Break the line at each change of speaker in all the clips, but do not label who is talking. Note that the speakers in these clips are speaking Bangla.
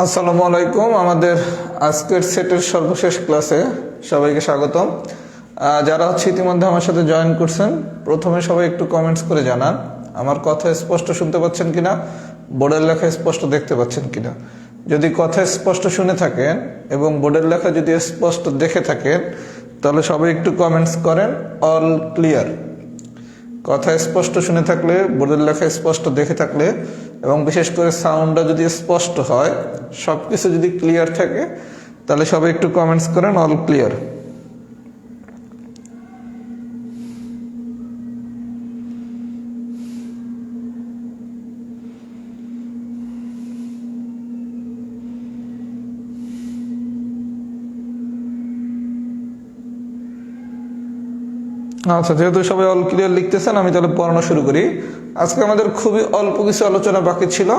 আসসালামু আলাইকুম। আমাদের আজকের সেটের সর্বশেষ ক্লাসে সবাইকে স্বাগতম। যারা ইতিমধ্যে আমার সাথে জয়েন করছেন, প্রথমে সবাই একটু কমেন্টস করে জানান আমার কথা স্পষ্ট শুনতে পাচ্ছেন কিনা, বোর্ডের লেখা স্পষ্ট দেখতে পাচ্ছেন কিনা। যদি কথা স্পষ্ট শুনে থাকেন এবং বোর্ডের লেখা যদি স্পষ্ট দেখে থাকেন, তাহলে সবাই একটু কমেন্টস করেন অল ক্লিয়ার। কথা স্পষ্ট শুনে থাকলে, বোর্ডের লেখা স্পষ্ট দেখে থাকলে এবং বিশেষ করে সাউন্ডটা যদি স্পষ্ট হয়, সব কিছু যদি ক্লিয়ার থাকে, তাহলে সবাই একটু কমেন্টস করেন অল ক্লিয়ার। আচ্ছা, যেহেতু সবাই অল ক্লিয়ার লিখতেছেন, আমি তাহলে পড়ানো শুরু করি। আজকে আমাদের খুবই অল্প কিছু আলোচনা বাকি ছিল।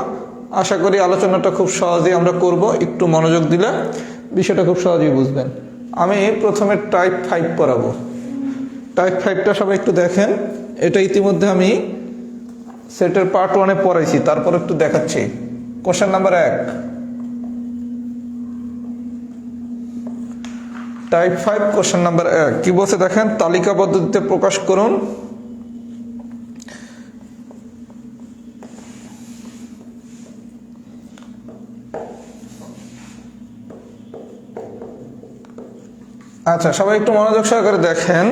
আশা করি আলোচনাটা খুব সহজেই আমরা করব, একটু মনোযোগ দিলে বিষয়টা খুব সহজেই বুঝবেন। আমি প্রথমে টাইপ 5 পড়াবো। টাইপ 5টা সবাই একটু দেখেন। এটা ইতিমধ্যে আমি সেটের পার্ট 1-এ পড়াইছি, তারপর একটু দেখাচ্ছি। Question number 1, type 5 question number 1 কি বলছে দেখেন, তালিকা পদ্ধতিতে প্রকাশ করুন। আচ্ছা, সবাই একটু মনোযোগ সহকারে দেখেন,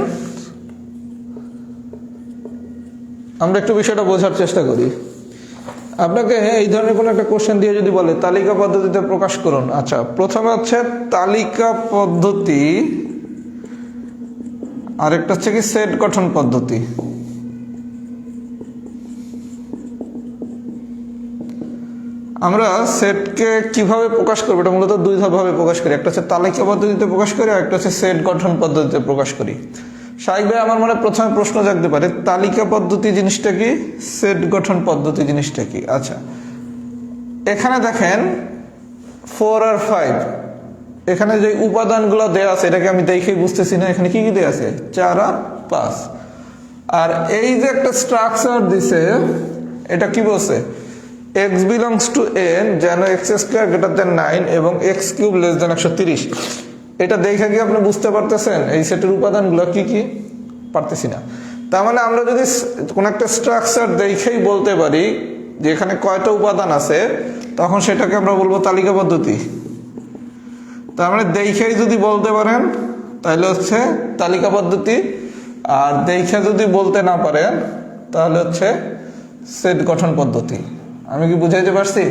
আমরা একটু বিষয়টা বোঝার চেষ্টা করি। আপনাকে এই ধরনের কোনো একটা কোশ্চেন দিয়ে যদি বলে তালিকা পদ্ধতিতে প্রকাশ করুন, আচ্ছা, প্রথমে হচ্ছে তালিকা পদ্ধতি, আরেকটা হচ্ছে কি সেট গঠন পদ্ধতি। আমরা সেটকে কিভাবে প্রকাশ করবো, এটা মূলত দুই ভাবে প্রকাশ করি। একটা হচ্ছে তালিকা পদ্ধতিতে প্রকাশ করি, আর একটা হচ্ছে সেট গঠন পদ্ধতিতে প্রকাশ করি। স্বাভাবিকভাবে আমার মনে প্রথমে প্রশ্ন জাগতে পারে, তালিকা পদ্ধতি জিনিসটা কি, সেট গঠন পদ্ধতি জিনিসটা কি। আচ্ছা, এখানে দেখেন 4 আর 5, এখানে যে উপাদানগুলো দেয়া আছে এটাকে আমি দেখেই বুঝতেছি না এখানে কি কি দেয়া আছে, 4 আর 5। আর এই যে একটা স্ট্রাকচার দিছে, এটা কি বলছে, x belongs to n যেন x স্কয়ার গ্রেটার দেন 9 এবং x কিউব লেস দেন 130। এটা দেখে কি আপনি বুঝতে পারতেছেন এই সেটের উপাদানগুলো কি কি? পারতেছি না। তার মানে আমরা যদি কোন একটা স্ট্রাকচার দেখেই বলতে পারি যে এখানে কয়টা উপাদান আছে, তখন সেটাকে আমরা বলবো তালিকা পদ্ধতি। তার মানে দেখেই যদি বলতে পারেন তাহলে হচ্ছে তালিকা পদ্ধতি, আর দেখে যদি বলতে না পারেন তাহলে হচ্ছে সেট গঠন পদ্ধতি। আমি কি বুঝাইতে পারছি?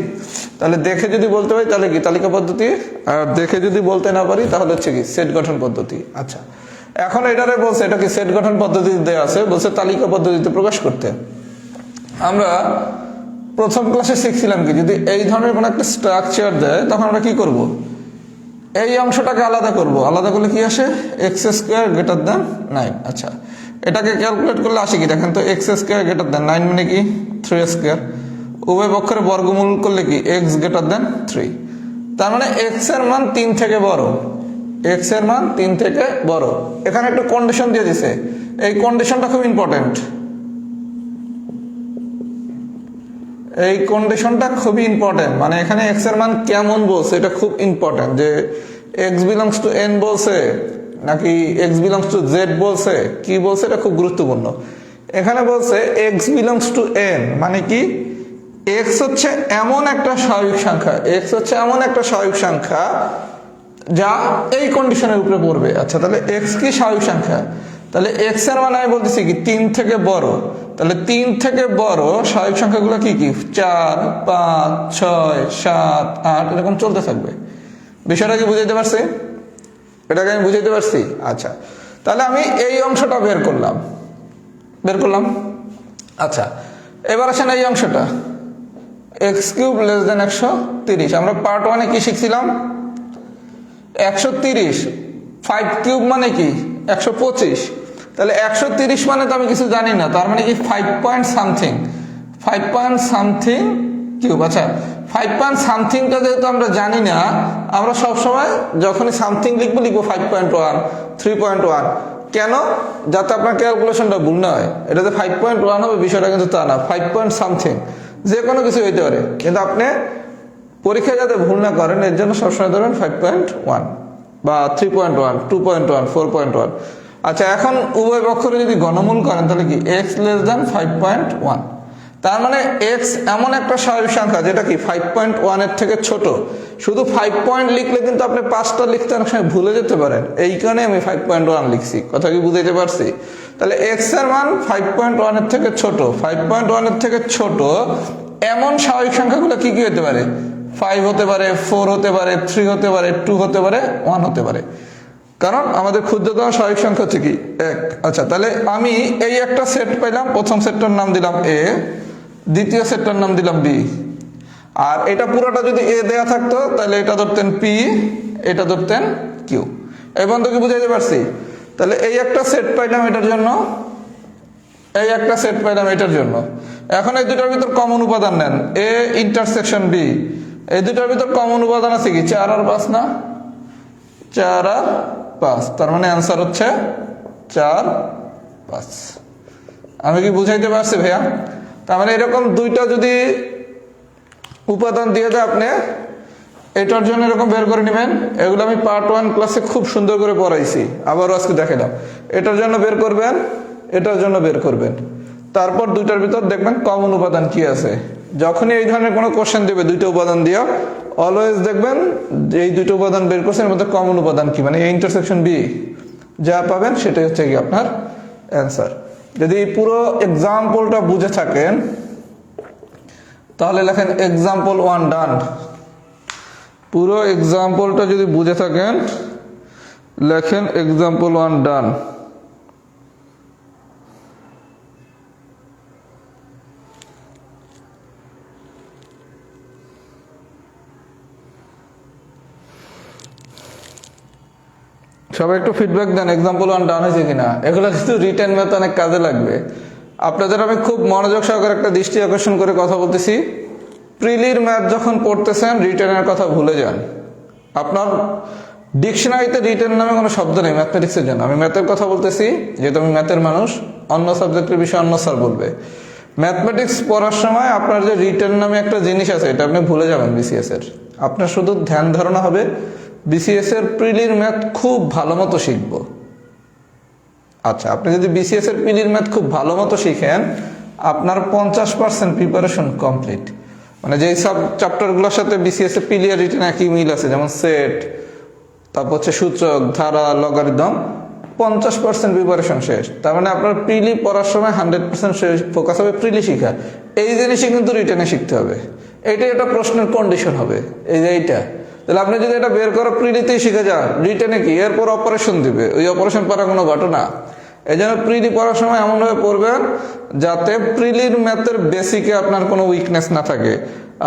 তাহলে দেখে যদি বলতে পারি তাহলে কি তালিকা পদ্ধতি, আর দেখে যদি বলতে না পারি তাহলে হচ্ছে কি সেট গঠন পদ্ধতি। আচ্ছা, এখন এটারে বলছে এটা কি সেট গঠন পদ্ধতি দেয়া আছে, বলছে তালিকা পদ্ধতিতে প্রকাশ করতে। আমরা প্রথম ক্লাসে শিখছিলাম কি, যদি এই ধরনের কোনো একটা স্ট্রাকচার দেয় তখন আমরা কি করব, এই অংশটাকে আলাদা করব। আলাদা করলে কি আসে, এক্স স্কোয়ার গ্রেটার দেন 9। আচ্ছা, এটাকে ক্যালকুলেট করলে আসে কি দেখেন তো, এক্স স্কোয়ার গ্রেটার দেন 9 মানে কি 3 স্কোয়ার। উভয় পক্ষের বর্গমূল করলে কি এক্স গ্রেটার দেন 3। তার মানে এক্স এর মান 3 থেকে বড়, এক্স এর মান 3 থেকে বড়। এখানে একটু কন্ডিশন দিয়ে দিছে, এই কন্ডিশনটা খুব ইম্পর্টেন্ট। এই কন্ডিশনটা খুবই ইম্পর্টেন্ট, মানে এখানে এক্স এর মান কেমন বলছে এটা খুব ইম্পর্টেন্ট, যে এক্স বিলংস টু এন বলছে নাকি এক্স বিলংস টু জেড বলছে, কি বলছে এটা খুব গুরুত্বপূর্ণ। এখানে বলছে এক্স বিলংস টু এন, মানে কি এক্স হচ্ছে এমন একটা স্বাভাবিক সংখ্যা, এক্স হচ্ছে এমন একটা স্বাভাবিক সংখ্যা যা এই কন্ডিশনের উপরে পড়বে। আচ্ছা, তাহলে এক্স কি স্বাভাবিক সংখ্যা, তাহলে এক্স এর মানে আমি বলতেছি কি 3 থেকে বড়। তাহলে 3 থেকে বড় স্বাভাবিক সংখ্যাগুলো কি কি, 4, 5, 6, 7, 8 এরকম চলতে থাকবে। বিষয়টা কি বুঝাইতে পারছি? এটাকে আমি বুঝাইতে পারছি? আচ্ছা, তাহলে আমি এই অংশটা বের করলাম। আচ্ছা, এবার আসেন এই অংশটা, এক্স কিউব লেস দেন 130। আমরা পার্ট 1-এ কি শিখছিলাম, 130, 5 কিউব মানে কি 125। তাহলে 130 মানে তো আমি কিছু জানি না, তার মানে কি 5 পয়েন্ট সামথিং কিউব। আচ্ছা, 5 পয়েন্ট সামথিংটা যেহেতু আমরা জানি না, আমরা সবসময় যখনই সামথিং লিখবো 5.1, 3.1। কেন? যাতে আপনার ক্যালকুলেশনটা ভুল না হয়। এটাতে 5.1 হবে বিষয়টা কিন্তু তা না, 5 পয়েন্ট সামথিং, যে কোনো কিছু হইতে পারে। কিন্তু আপনি পরীক্ষা যাতে ভুল না করেন এর জন্য সবসময় ধরবেন 5.1 বা 3.1, 2.1, 4.1। আচ্ছা, এখন উভয় পক্ষরে যদি ঘনমূল করেন তাহলে কি x < 5.1, তার মানে x এমন একটা স্বাভাবিক সংখ্যা যেটা কি 5.1 এর থেকে ছোট। শুধু 5 পয়েন্ট লিখলে কিন্তু আপনি 5টা লিখতে অনেক সময় ভুলে যেতে পারেন, এই কারণে আমি 5.1 লিখছি। কথা কি বুঝাইতে পারছি? তাহলে x এর মান 5.1 এর থেকে ছোট। 5.1 এর থেকে ছোট এমন স্বাভাবিক সংখ্যাগুলো কি কি হতে পারে? 5 হতে পারে, 4 হতে পারে, 3 হতে পারে, 2 হতে পারে, 1 হতে পারে, কারণ আমাদের ক্ষুদ্রতম স্বাভাবিক সংখ্যা হচ্ছে কি 1। আচ্ছা, তাহলে আমি এই একটা সেট পাইলাম, প্রথম সেটটার নাম দিলাম a, দ্বিতীয় সেটটার নাম দিলাম b। আর এটা পুরোটা যদি a দেয়া থাকতো তাহলে এটা ধরতেন p, এটা ধরতেন q। এই বন্ধু কি বুঝাইতে পারছি? তাহলে এই একটা সেট পাইলাম এটার জন্য, এই একটা সেট পাইলাম এটার জন্য। এখন এই দুটার ভিতর কমন উপাদান নেন, a ইন্টারসেকশন b। এই দুটার ভিতর কমন উপাদান আছে কি 4 আর 5 না? 4 আর 5, তার মানে অ্যান্সার হচ্ছে 4, 5। আমি কি বুঝাইতে পারছি ভাইয়া? তার মানে এরকম দুইটা যদি উপাদান দিয়ে দেয় আপনি, এটার জন্য এরকম বের করে নেবেন। এগুলো আমি পার্ট 1 ক্লাসে খুব সুন্দর করে পড়াইছি, আবারও আজকে দেখালাম। এটার জন্য বের করবেন, এটার জন্য বের করবেন, তারপর দুইটার ভিতর দেখবেন কমন উপাদান কি আছে। যখনই এই ধরনের কোনো কোশ্চেন দেবে দুইটা উপাদান দিয়া, অলওয়েজ দেখবেন যে এই দুটো উপাদান বের করছেন এর মধ্যে কমন উপাদান কি, মানে এই ইন্টারসেকশন বি যা পাবেন সেটাই হচ্ছে কি আপনার অ্যান্সার। যদি পুরো এক্সাম্পলটা বুঝে থাকেন তাহলে লেখেন এক্সাম্পল 1 ডান। পুরো এক্সাম্পলটা যদি বুঝে থাকেন লেখেন এক্সাম্পল 1 ডান। সবাই একটু ফিডব্যাক দেন এক্সাম্পল 1 ডান হয়েছে কিনা। এগুলো কিন্তু রিটেন ম্যাথ অনেক কাজে লাগবে আপনাদের। আমি খুব মনোযোগ সহকারে একটা দৃষ্টি আকর্ষণ করে কথা বলতেছি। প্রিলির ম্যাথ যখন পড়তেছেন রিটেনের কথা ভুলে যান। আপনার ডিকশনারিতে রিটেন নামে কোনো শব্দ নেই ম্যাথমেটিক্সের জন্য। আমি ম্যাথের কথা বলতেছি, যেহেতু আমি ম্যাথের মানুষ, অন্য সাবজেক্টের বিষয়ে অন্য স্যার বলবে। ম্যাথমেটিক্স পড়ার সময় আপনার যে রিটেন নামে একটা জিনিস আছে এটা আপনি ভুলে যাবেন বিসিএস এর। আপনার শুধু ধ্যান ধারণা হবে বিসিএস এর প্রিলির ম্যাথ খুব ভালো মতো শিখবো। আচ্ছা, আপনি যদি বিসিএস এর প্রিলির ম্যাথ খুব ভালো মতো শিখেন আপনার 50% প্রিপারেশন কমপ্লিট। মানে যেই সব চ্যাপ্টারগুলোর সাথে বিসিএস এর প্রিলি আর রিটেন একই মিল আছে, যেমন সেট, তারপর হচ্ছে সূচক, ধারা, লগারিদম, 50% প্রিপারেশন শেষ। তার মানে আপনার প্রিলি পড়ার সময় 100% ফোকাস হবে প্রিলি শিখা। এই জিনিসই কিন্তু রিটেনে শিখতে হবে। এইটাই একটা প্রশ্নের কন্ডিশন হবে, এই যে এইটা। তাহলে আপনি যদি এটা বের করা প্রিলিতেই শিখে যান, রিটেনে কি এরপর অপারেশন দিবে, ওই অপারেশন পারা কোনো ঘটনা। এই জন্য প্রিলি পড়ার সময় এমনভাবে পড়বেন যাতে প্রিলির ম্যাথের বেসিকে আপনার কোনো উইকনেস না থাকে।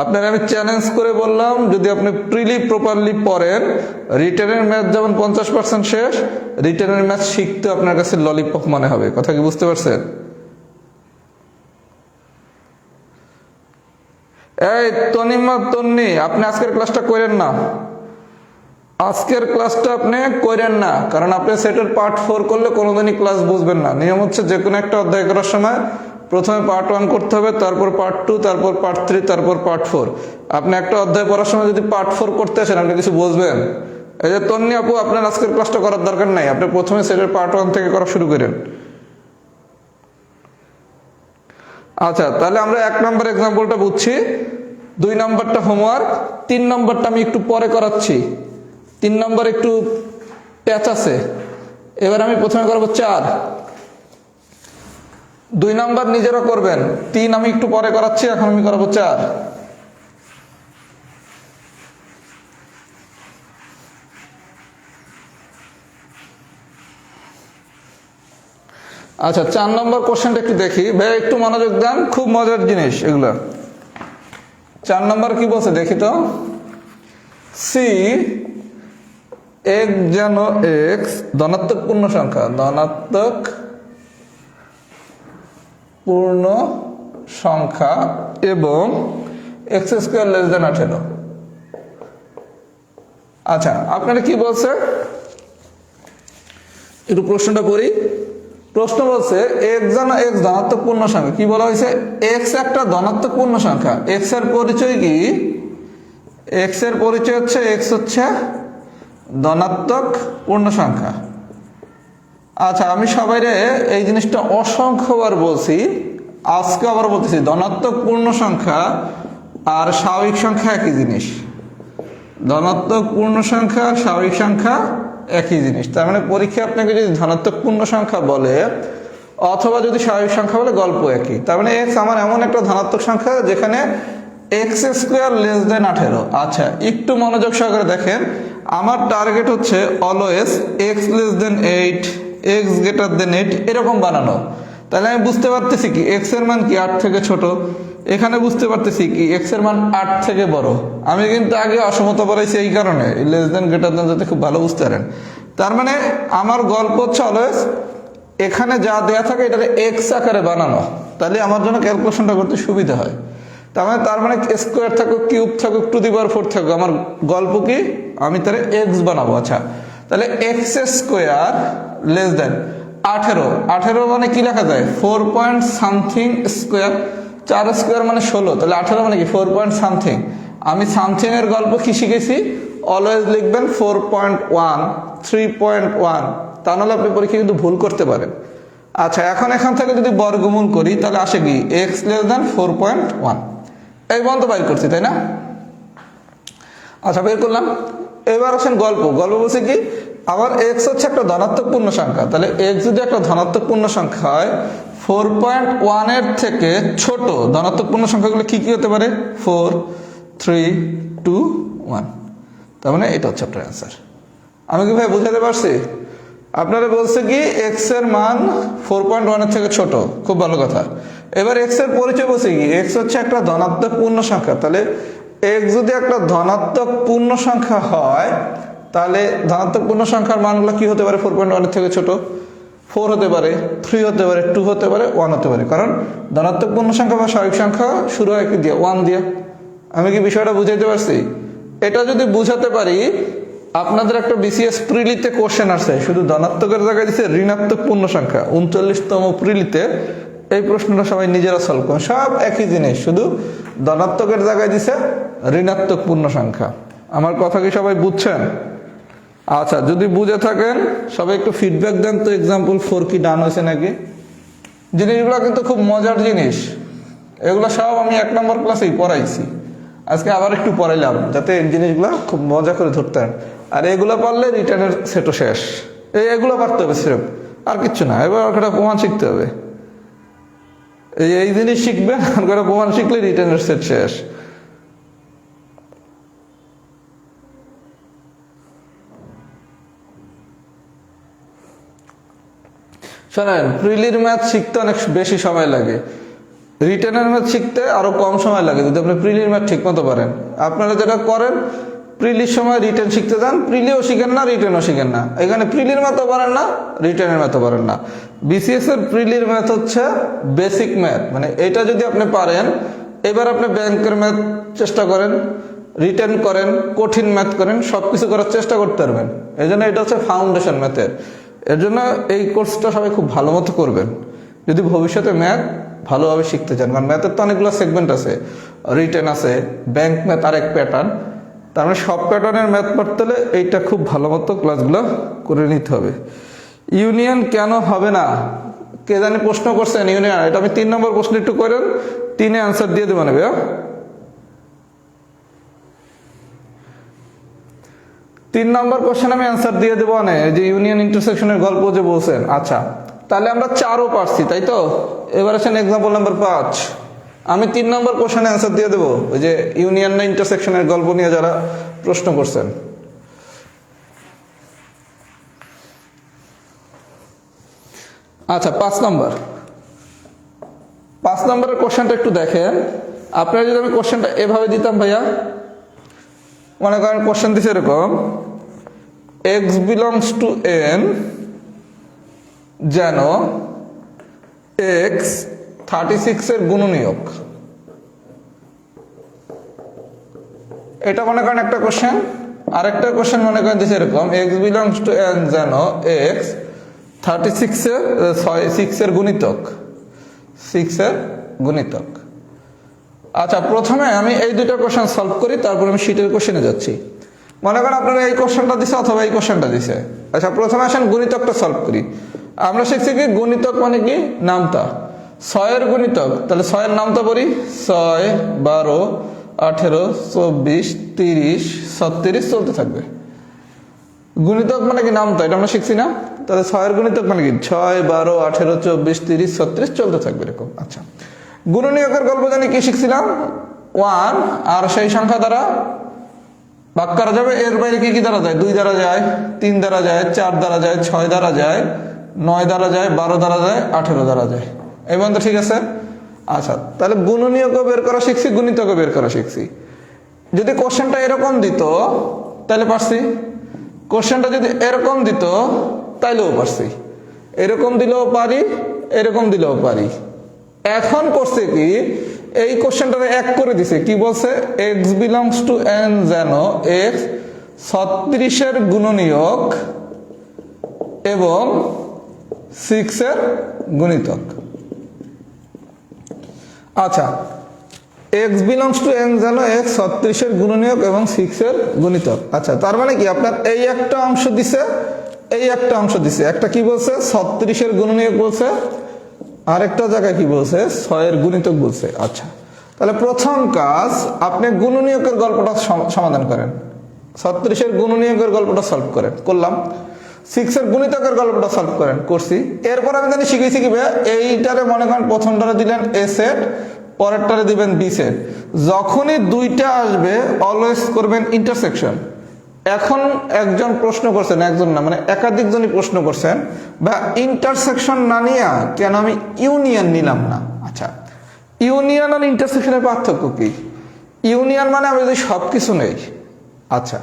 আপনার আমি চ্যালেঞ্জ করে বললাম, যদি আপনি প্রিলি প্রপারলি পড়েন, রিটেনের ম্যাথ যেমন 50% শেষ, রিটেনের ম্যাথ শিখতে আপনার কাছে ললিপপ মনে হবে। কথা কি বুঝতে পারছেন? এই তনিমা তন্নি, আপনি আজকের ক্লাসটা করেন না। আজকের ক্লাসটা আপনি করেন না, কারণ আপনি সেটের পার্ট 4 করলে কোনোদিনই ক্লাস বুঝবেন না। নিয়ম হচ্ছে যে কোনো একটা অধ্যায় করার সময় প্রথমে পার্ট 1 করতে হবে, তারপর পার্ট 2, তারপর পার্ট 3, তারপর পার্ট 4। আপনি একটা অধ্যায় পড়ার সময় যদি পার্ট 4 করতে আসেন আপনি কিছু বুঝবেন? এই যে তন্নি আপু, আপনার আজকের ক্লাসটা করার দরকার নাই, আপনি প্রথমে সেটের পার্ট 1 থেকে করা শুরু করেন। আচ্ছা, তাহলে আমরা 1 নম্বর এক্সাম্পলটা বুঝছি, 2 নম্বরটা হোমওয়ার্ক, 3 নম্বরটা আমি একটু পরে করাচ্ছি। 3 নম্বর একটু প্যাচ আছে। এবার আমি প্রথমে করবো 4, 2 নম্বর নিজেরা করবেন, 3 আমি একটু পরে করাচ্ছি, এখন আমি করাবো 4। আচ্ছা, 4 নম্বর কোশ্চেনটা একটু দেখি ভাই, একটু মনোযোগ দেন, খুব মজার জিনিস এগুলো। 4 নম্বর কি বলছে দেখি তো। সি এক্স যেন এক্স ধনাত্মক পূর্ণ সংখ্যা, ধনাত্মক পূর্ণ সংখ্যা এবং এক্স স্কোয়ার লেস দেন 18। আচ্ছা, আপনারা কি বলছে একটু প্রশ্নটা পড়ি। প্রশ্ন বলছে এক্স যেন এক্স ধনাত্মক পূর্ণ সংখ্যা। কি বলা হয়েছে? এক্স একটা ধনাত্মক পূর্ণ সংখ্যা। এক্স এর পরিচয় কি? এক্স এর পরিচয় হচ্ছে এক্স হচ্ছে ধনাত্মক পূর্ণ সংখ্যা। আচ্ছা, আমি সবাইরে এই জিনিসটা অসংখ্যবার বলছি, আজকে আবার বলতেছি, ধনাত্মক পূর্ণ সংখ্যা আর স্বাভাবিক সংখ্যা একই জিনিস। ধনাত্মক পূর্ণ সংখ্যা আর স্বাভাবিক সংখ্যা একই জিনিস। তার মানে পরীক্ষায় আপনাকে যদি ধনাত্মক পূর্ণ সংখ্যা বলে অথবা যদি স্বাভাবিক সংখ্যা বলে, গল্প একই। তার মানে এক্স আমার এমন একটা ধনাত্মক সংখ্যা যেখানে এক্স স্কোয়ার লেস দেন 18। আচ্ছা, একটু মনোযোগ সহকারে দেখেন, আমার টার্গেট হচ্ছে always x less than 8, x greater than 8 এরকম বানানো। তাহলে আমি বুঝতে পারতেছি কি এক্স এর মান কি 8 থেকে ছোট, এখানে বুঝতে পারতেছি কি এক্স এর মান 8 থেকে বড়। আমি কিন্তু আগে অসমতা বলেছি এই কারণে, লেস দেন গ্রেটার দেন যাতে খুব ভালো বুঝতে পারেন। তার মানে আমার গল্প হচ্ছে অলওয়েজ এখানে যা দেয়া থাকে এটাকে এক্স আকারে বানানো, তাহলে আমার জন্য ক্যালকুলেশনটা করতে সুবিধা হয়। তার মানে স্কোয়ার থাকুক, কিউব থাকুক, টু দি পাওয়ার 4 থাকুক, আমার গল্প কি আমি তার এক্স বানাবো। আচ্ছা, তাহলে এক্স স্কোয়ার লেস দেন 18। 18 মানে কি লেখা যায়? 4 পয়েন্ট সামথিং স্কোয়ার, 4 স্কোয়ার মানে 16, তাহলে 18 মানে কি 4 পয়েন্ট সামথিং। আমি সামথিং এর গল্প কি শিখেছি? অলওয়েজ লিখবেন 4.1, 3.1, তা নাহলে আপনি পরীক্ষা কিন্তু ভুল করতে পারেন। আচ্ছা, এখান থেকে যদি বর্গমূল করি তাহলে আসে কি এক্স লেস দেন 4.1, এই বন্ধ বাইর করছি, তাই না? আচ্ছা, বের করলাম। এবার আসেন গল্প বলছে কি আমার এক্স হচ্ছে একটা ধনাত্মক পূর্ণ সংখ্যা, তাহলে এক্স যদি একটা ধনাত্মক পূর্ণ সংখ্যা হয় 4.1 এর থেকে ছোট ধনাত্মক পূর্ণ সংখ্যাগুলো কি কি হতে পারে? 4, 3, 2, 1। তার মানে এটা হচ্ছে আপনার অ্যান্সার। আমি কি ভাই বুঝাতে পারছি? আপনারা বলছে কি এক্স এর মান 4.1 এর থেকে ছোট, খুব ভালো কথা। এবার এক্স এর পরিচয় বলছে কি এক্স হচ্ছে একটা ধনাত্মক পূর্ণ সংখ্যা, তাহলে এক্স যদি একটা ধনাত্মক পূর্ণ সংখ্যা হয় তাহলে ধনাত্মক পূর্ণ সংখ্যার মানগুলো কি হতে পারে? 4.1 এর থেকে ছোট। 4 হতে পারে, 3 হতে পারে, 2 হতে পারে, 1 হতে পারে, কারণ ধনাত্মক পূর্ণ সংখ্যা বা স্বাভাবিক সংখ্যা শুরু হয় কি দিয়ে? 1 দিয়ে। আমি কি বিষয়টা বুঝাইতে পারছি? এটা যদি বুঝাতে পারি, আপনাদের একটা বিসিএস প্রিলিতে কোশ্চেন আসছে, শুধু ধনাত্মকের জায়গায় দিচ্ছে ঋণাত্মক পূর্ণ সংখ্যা, 39তম প্রিলিতে। এই প্রশ্নটা সবাই নিজেরা সলভ করেন, সব একই জিনিস, শুধু ধনাত্মকের জায়গায় দিচ্ছে ঋণাত্মক পূর্ণ সংখ্যা। আমার কথা কি সবাই বুঝছেন? আচ্ছা, যদি বুঝে থাকেন সবাই একটু ফিডব্যাক দেন তো, এক্সাম্পল 4 কি ডান হয়েছে নাকি? জিনিসগুলো কিন্তু খুব মজার জিনিস, এগুলো সব আমি 1 নম্বর ক্লাসেই পড়াইছি, আজকে আবার একটু পড়াইলাম যাতে এই জিনিসগুলো খুব মজা করে ধরতে পারেন। আর এগুলো পারলে রিটার্নের সেটও শেষ। এগুলো পারতে হবে সিরেপ, আর কিচ্ছু না। এবার একটা প্রমাণ শিখতে হবে, এই জিনিস শিখবেন, আর একটা প্রমাণ শিখলে রিটার্নের সেট শেষ। শোনেন, প্রিলির ম্যাথ শিখতে অনেক বেশি সময় লাগে, রিটেনের ম্যাথ শিখতে আরো কম সময় লাগে যদি আপনি প্রিলির ম্যাথ ঠিক মতো পারেন। আপনারা যেটা করেন, প্রিলির সময় রিটেন শিখতে যান, প্রিলিও শিখেন না, রিটেনও শিখেন না। এখানে প্রিলির ম্যাথও পারেন না, রিটেনের ম্যাথও পারেন না। বিসিএস এর প্রিলির ম্যাথ হচ্ছে বেসিক ম্যাথ, মানে এটা যদি আপনি পারেন, এবার আপনি ব্যাংকের ম্যাথ চেষ্টা করেন, রিটেন করেন, কঠিন ম্যাথ করেন, সবকিছু করার চেষ্টা করতে পারবেন। এই জন্য এটা হচ্ছে ফাউন্ডেশন ম্যাথের। এর জন্য এই কোর্সটা সবাই খুব ভালো মতো করবেন যদি ভবিষ্যতে ম্যাথ ভালোভাবে শিখতে চান, কারণ ম্যাথের তো অনেকগুলো সেগমেন্ট আছে, রিটেন আছে, ব্যাংক ম্যাথ আরেক প্যাটার্ন। তার মানে সব প্যাটার্নের ম্যাথ পড়তে হলে এইটা খুব ভালো মতো ক্লাসগুলো করে নিতে হবে। ইউনিয়ন কেন হবে না? কে জানি প্রশ্ন করছেন ইউনিয়ন, এটা আমি 3 নম্বর প্রশ্ন একটু করেন, 3-এ অ্যান্সার দিয়ে দেবো নেবে। 3 নম্বর কোশ্চেন আমি অ্যান্সার দিয়ে দেবো না, যে ইউনিয়ন ইন্টারসেকশনের গল্প যে বলছেন। আচ্ছা, তাহলে আমরা 4ও পারছি, তাই তো? এবার আসেন এক্সাম্পল নাম্বার 5, আমি 3 নম্বর কোশ্চেনে অ্যান্সার দিয়ে দেবো, ওই যে ইউনিয়ন না ইন্টারসেকশনের গল্প নিয়ে যারা প্রশ্ন করছেন। আচ্ছা, 5 নম্বরের কোশ্চেনটা একটু দেখেন। আপনারা যদি আমি কোশ্চেনটা এভাবে দিতাম, ভাইয়া মনে করেন কোশ্চেন দিছে এরকম, x বিলংস টু n যেন x 36 এর গুণনীয়ক। এটা মনে করেন একটা কোশ্চেন। আরেকটা কোশ্চেন মনে করেন দিছে এরকম, x বিলংস টু n যেন x 6 এর গুণিতক, 6 এর গুণিতক। আচ্ছা, প্রথমে আমি এই দুটো কোশ্চেন সলভ করি, তারপর আমি শীটের কোশ্চেনে যাচ্ছি। মনে করেন আপনারা এই কোশ্চেনটা দিছে অথবা এই কোশ্চেনটা দিছে। আচ্ছা, প্রথমে আসেন গুণিতকটা সলভ করি। আমরা শিখছি কি গুণিতক মানে কি, নামতা। 6 এর গুণিতক, তাহলে 6 এর নামতা পড়ি। 6, 12, 18, 24, 30, 36 চলতে থাকবে। গুণিতক মানে কি নামতা, এটা আমরা শিখছি না? তাহলে 6 এর গুণিতক মানে কি 6, 12, 18, 24, 30, 36 চলতে থাকবে এরকম। আচ্ছা, গুণনীয়কের গল্প জানি কি শিখছিলাম, 1 আর সেই সংখ্যা দ্বারা ভাগ করা যাবে। এর বাইরে কি কি দ্বারা যায়? 2 দ্বারা যায়, 3 দ্বারা যায়, 4 দ্বারা যায়, 6 দ্বারা যায়, 9 দ্বারা যায়, 12 দ্বারা যায়, 18 দ্বারা যায়। এই বন্ধু ঠিক আছে? আচ্ছা, তাহলে গুণনীয়কও বের করা শিখছি, গুণিতকও বের করা শিখছি। যদি কোশ্চেনটা এরকম দিত তাহলে পারছি, কোশ্চেনটা যদি এরকম দিত তাইলেও পারছি, এরকম দিলেও পারি, এরকম দিলেও পারি। এখন করছে কি, এই কোশ্চেনটা এক করে দিছে, কি বলছে, x বিলংস টু n যেন x 36 এর গুণনীয়ক এবং 6 এর গুণিতক। আচ্ছা, x বিলংস টু n যেন x 36 এর গুণনীয়ক এবং 6 এর গুণিতক। আচ্ছা, তার মানে কি আপনার এই একটা অংশ দিছে, এই একটা অংশ দিছে। একটা কি বলছে, 36 এর গুণনীয়ক বলছে, আরেকটা জায়গায় কি বলছে, 6 এর গুণিতক বলছে। আচ্ছা, তাহলে প্রথম কাজ, আপনি গুণনীয়কের গল্পটা সমাধান করেন, 36 এর গুণনীয়কের গল্পটা সলভ করেন, করলাম। 6 এর গুণিতকের গল্পটা সলভ করেন, করছি। এরপর আমি জানি শিখেছি কি ভাইয়া, এইটারে মনে করেন প্রথমটারে দিলেন এ সেট, পরেরটারে দিবেন বি সেট। যখনই দুইটা আসবে অলওয়েজ করবেন ইন্টারসেকশন। এখন একজন প্রশ্ন করছেন, একজন না মানে একাধিক জনই প্রশ্ন করছেন, বা ইন্টারসেকশন না নিয়ে কেন আমি ইউনিয়ন নিলাম না। আচ্ছা, ইউনিয়ন আর ইন্টারসেকশনের পার্থক্য কি? ইউনিয়ন মানে আমি যদি সবকিছু নেই। আচ্ছা,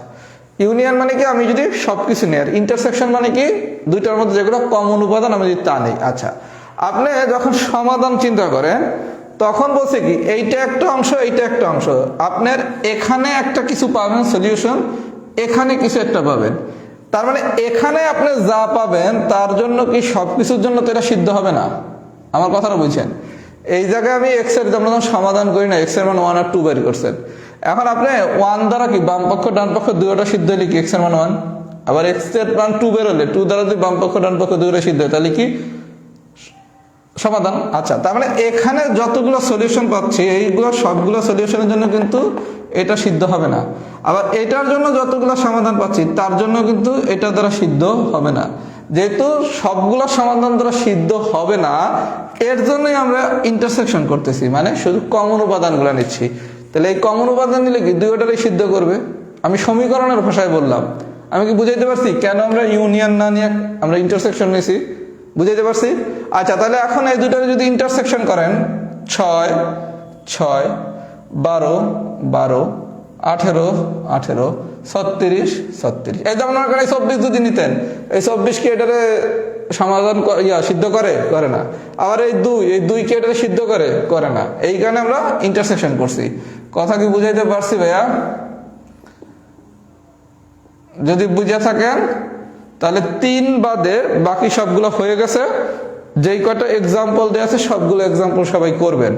ইউনিয়ন মানে কি আমি যদি সবকিছু নেই, আর ইন্টারসেকশন মানে কি দুইটার মধ্যে যেগুলো কমন উপাদান আমি যদি তা নেই। আচ্ছা, আপনি যখন সমাধান চিন্তা করেন তখন বলছে কি এইটা একটা অংশ, এইটা একটা অংশ, আপনার এখানে একটা কিছু পাবেন সলিউশন, এখানে কিছু একটা পাবেন। তার মানে এখানে আপনি যা পাবেন তার জন্য কি সবকিছুর জন্য তো এটা সিদ্ধ হবে না? আমার কথাটা বুঝছেন? এই জায়গায় আমি এক্স এর আমরা যখন সমাধান করি না, এক্স এর মান 1 আর 2 বের করছেন। এখন আপনি 1 দ্বারা কি বাম পক্ষ ডান পক্ষ দুইটা সিদ্ধ হলে কি এক্স এর মান 1, আবার এক্স এর মান 2 বের হলে 2 দ্বারা যদি বাম পক্ষ ডান পক্ষ দুইটা সিদ্ধ হয় তাহলে কি সমাধান। আচ্ছা, তার মানে এখানে যতগুলো সলিউশন পাচ্ছি এইগুলো সবগুলো সলিউশনের জন্য কিন্তু এটা সিদ্ধ হবে না। আবার এটার জন্য যতগুলো সমাধান পাচ্ছি তার জন্য কিন্তু এটা দ্বারা সিদ্ধ হবে না। যেহেতু সবগুলো সমাধান দ্বারা সিদ্ধ হবে না, এর জন্যই আমরা ইন্টারসেকশন করতেছি, মানে শুধু কমন উপাদানগুলো নিচ্ছি। তাহলে এই কমন উপাদান নিলে কি দুইটারই সিদ্ধ করবে। আমি সমীকরণের ভাষায় বললাম, আমি কি বুঝাইতে পারছি কেন আমরা ইউনিয়ন না নিয়ে আমরা ইন্টারসেকশন নিয়েছি? বুঝাইতে পারছি? আচ্ছা, তাহলে এখন এই দুটারে যদি ইন্টারসেকশন করেন, 6, 6, 12, 12, 18, 18, 36, 36, এই যেমন মনে করেন 24 যদি নিতেন, এই 24 কি এটারে সমাধান সিদ্ধ করে? করে না। আবার এই 2 কি এটারে সিদ্ধ করে? করে না। এই কারণে আমরা ইন্টারসেকশন করছি। কথা কি বুঝাইতে পারছি ভাইয়া? যদি বুঝে থাকেন তাহলে 3 বাদে বাকি সবগুলো হয়ে গেছে। যেই কটা এক্সাম্পল দেওয়া আছে সবগুলো এক্সাম্পল সবাই করবেন।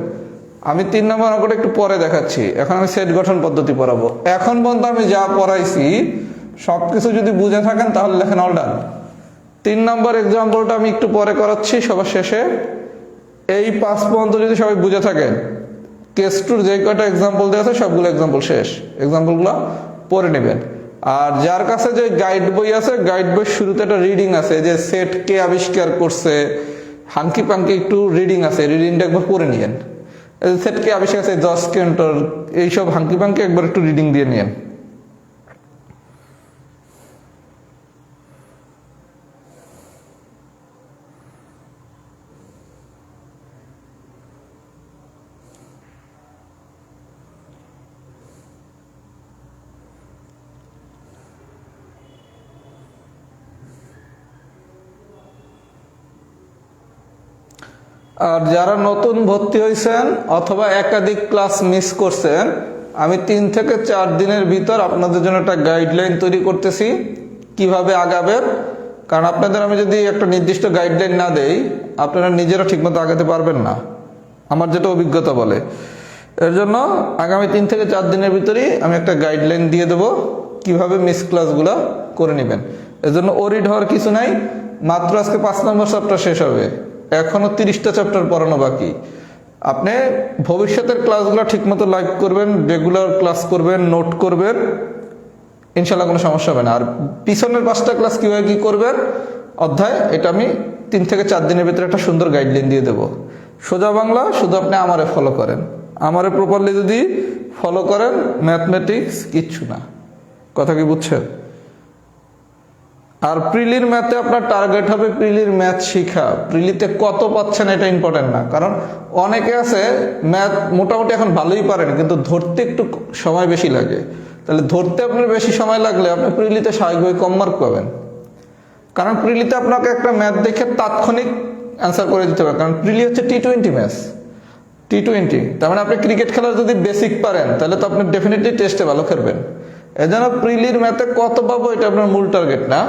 আমি 3 নম্বর অঙ্কটা একটু পরে দেখাচ্ছি, এখন আমি সেট গঠন পদ্ধতি পড়াবো। এখন পর্যন্ত আমি যা পড়াইছি সবকিছু যদি বুঝে থাকেন তাহলে লেখেন অল ডান। 3 নম্বর এক্সাম্পলটা আমি একটু পরে করাচ্ছি সবার শেষে। এই 5 পর্যন্ত যদি সবাই বুঝে থাকেন, কেস টুর যেই কটা এক্সাম্পল দেওয়া আছে সবগুলো এক্সাম্পল শেষ, এক্সাম্পলগুলো পড়ে নেবেন। আর যার কাছে যে গাইড বই আছে, গাইড বই শুরুতে একটা রিডিং আছে যে সেট কে আবিষ্কার করছে, হাঙ্কি পাঙ্কি একটু রিডিং আছে, রিডিংটা একবার পড়ে নিয়েন। সেট কে আবিষ্কার আছে, জস কেন্টর, এইসব হাঙ্কি পাঙ্কি একবার একটু রিডিং দিয়ে নিয়েন। আর যারা নতুন ভর্তি হয়েছেন অথবা একাধিক ক্লাস মিস করছেন, আমি 3 থেকে 4 দিনের ভিতর আপনাদের জন্য একটা গাইডলাইন তৈরি করতেছি কিভাবে আগাবেন। কারণ আপনাদের আমি যদি একটা নির্দিষ্ট গাইডলাইন না দেই আপনারা নিজেরা ঠিকমতো আগাতে পারবেন না, আমার যেটা অভিজ্ঞতা বলে। এর জন্য আগামী 3 থেকে 4 দিনের ভিতরেই আমি একটা গাইডলাইন দিয়ে দেবো কিভাবে মিস ক্লাসগুলো করে নেবেন। এর জন্য ওরিড হওয়ার কিছু নাই, মাত্র আজকে 5 নম্বর চ্যাপ্টার শেষ হবে, এখনো 30টা চ্যাপ্টার পড়ানো বাকি। আপনি ভবিষ্যতের ক্লাসগুলো ঠিকমতো লাইভ করবেন, রেগুলার ক্লাস করবেন, নোট করবেন, ইনশাল্লাহ কোনো সমস্যা হবে না। আর পিছনের 5টা ক্লাস কীভাবে কী করবেন অধ্যায়, এটা আমি 3 থেকে 4 দিনের ভিতরে একটা সুন্দর গাইডলাইন দিয়ে দেবো। সোজা বাংলা, শুধু আপনি আমারে ফলো করেন, আমারে প্রপারলি যদি ফলো করেন, ম্যাথমেটিক্স কিচ্ছু না। কথা কি বুঝছেন? আর প্রিলির ম্যাথে আপনার টার্গেট হবে প্রিলির ম্যাথ শিখা। প্রিলিতে কত পাচ্ছেন এটা ইম্পর্টেন্ট না, কারণ অনেকে আছে ম্যাথ মোটামুটি এখন ভালোই পারেন, কিন্তু ধরতে একটু সময় বেশি লাগে। তাহলে ধরতে আপনার বেশি সময় লাগলে আপনি প্রিলিতে স্বাভাবিকভাবে কম মার্ক পাবেন। কারণ প্রিলিতে আপনাকে একটা ম্যাথ দেখে তাৎক্ষণিক অ্যান্সার করে দিতে হবে, কারণ প্রিলি হচ্ছে T20 ম্যাচ, T20। তার মানে আপনি ক্রিকেট খেলার যদি বেসিক পারেন তাহলে তো আপনি ডেফিনেটলি টেস্টে ভালো খেলবেন। এজন্য প্রিলির ম্যাথে কত পাবো এটা আপনার মূল টার্গেট না,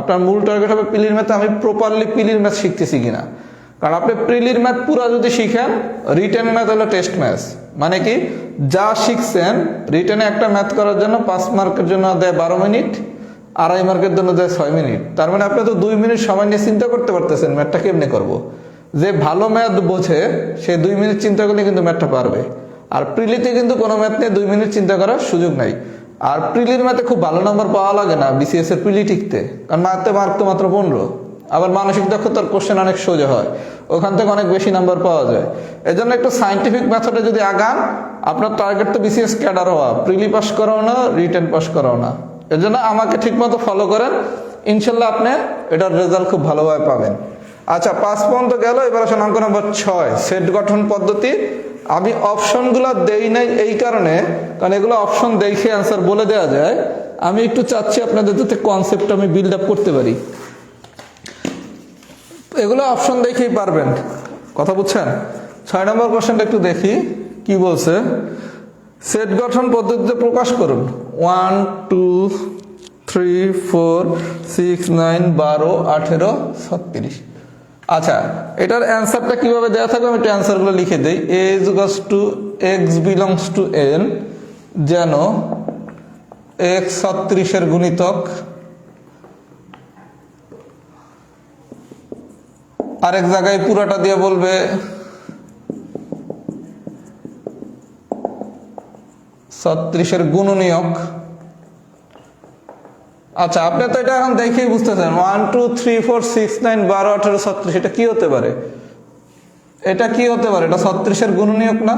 আপনার মূল টার্গেট হবে প্রিলির ম্যাথে আমি প্রপারলি প্রিলির ম্যাথ শিখতেছি কিনা। কারণ আপনি প্রিলির ম্যাথ পুরো যদি শিখেন, রিটেন ম্যাথ হলো টেস্ট ম্যাথ। মানে কি, যা শিখছেন রিটেনে একটা ম্যাথ করার জন্য 5 মার্কের জন্য দেয় 12 মিনিট, 2.5 মার্কের জন্য দেয় 6 মিনিট। তার মানে আপনি তো 2 মিনিট সময় নিয়ে চিন্তা করতে পারতেছেন ম্যাথটা কেমনে করবো। যে ভালো ম্যাথ বোঝে সে 2 মিনিট চিন্তা করলে কিন্তু ম্যাথটা পারবে। আর প্রিলিতে কিন্তু কোনো ম্যাথ নিয়ে 2 মিনিট চিন্তা করার সুযোগ নাই। আর প্রিলির ম্যাথে খুব ভালো নাম্বার পাওয়া লাগে না বিসিএস এর প্রিলি টিকতে, কারণ ম্যাথে মার্ক তো মাত্র 15। আবার মানসিক দক্ষতার কোশ্চেন অনেক সোজা হয়, ওখান থেকে অনেক বেশি নাম্বার পাওয়া যায়। এজন্য একটু সাইন্টিফিক মেথডে যদি আগান, আপনার টার্গেট তো বিসিএস ক্যাডার হওয়া, প্রিলি পাস করাও না, রিটেন পাস করাও না। এজন্য আমাকে ঠিকমতো ফলো করেন, ইনশাল্লাহ আপনি এটার রেজাল্ট খুব ভালোভাবে পাবেন। আচ্ছা, 5 পর্যন্ত গেল, এবার আসেন অঙ্ক নম্বর 6, সেট গঠন পদ্ধতি। আমি অপশনগুলো দেই নাই এই কারণে, কারণ এগুলো অপশন দেখে অ্যান্সার বলে দেওয়া যায়। আমি একটু চাচ্ছি আপনাদের যাতে কনসেপ্ট আমি বিল্ড আপ করতে পারি। এগুলো অপশন দেখেই পারবেন, কথা বুঝছেন? 6 নম্বর কোশ্চেনটা একটু দেখি কি বলছে। সেট গঠন পদ্ধতিতে প্রকাশ করুন। 1 2 3 4 6 9 12 18 36। আচ্ছা, এটার অ্যান্সারটা কিভাবে দেওয়া থাকবে আমি একটু অ্যান্সারগুলো লিখে দিই। a equals to x belongs to n, যেন x 36 এর গুণিতক। আরেক জায়গায় পুরাটা দিয়ে বলবে 36 এর গুণনীয়ক। আচ্ছা, আপনি তো এটা এখন দেখেই বুঝতেছেন 1 2 3 4 6 9 12 18 36 এটা কি হতে পারে? এটা কি হতে পারে? এটা 36 এর গুণনীয়ক না?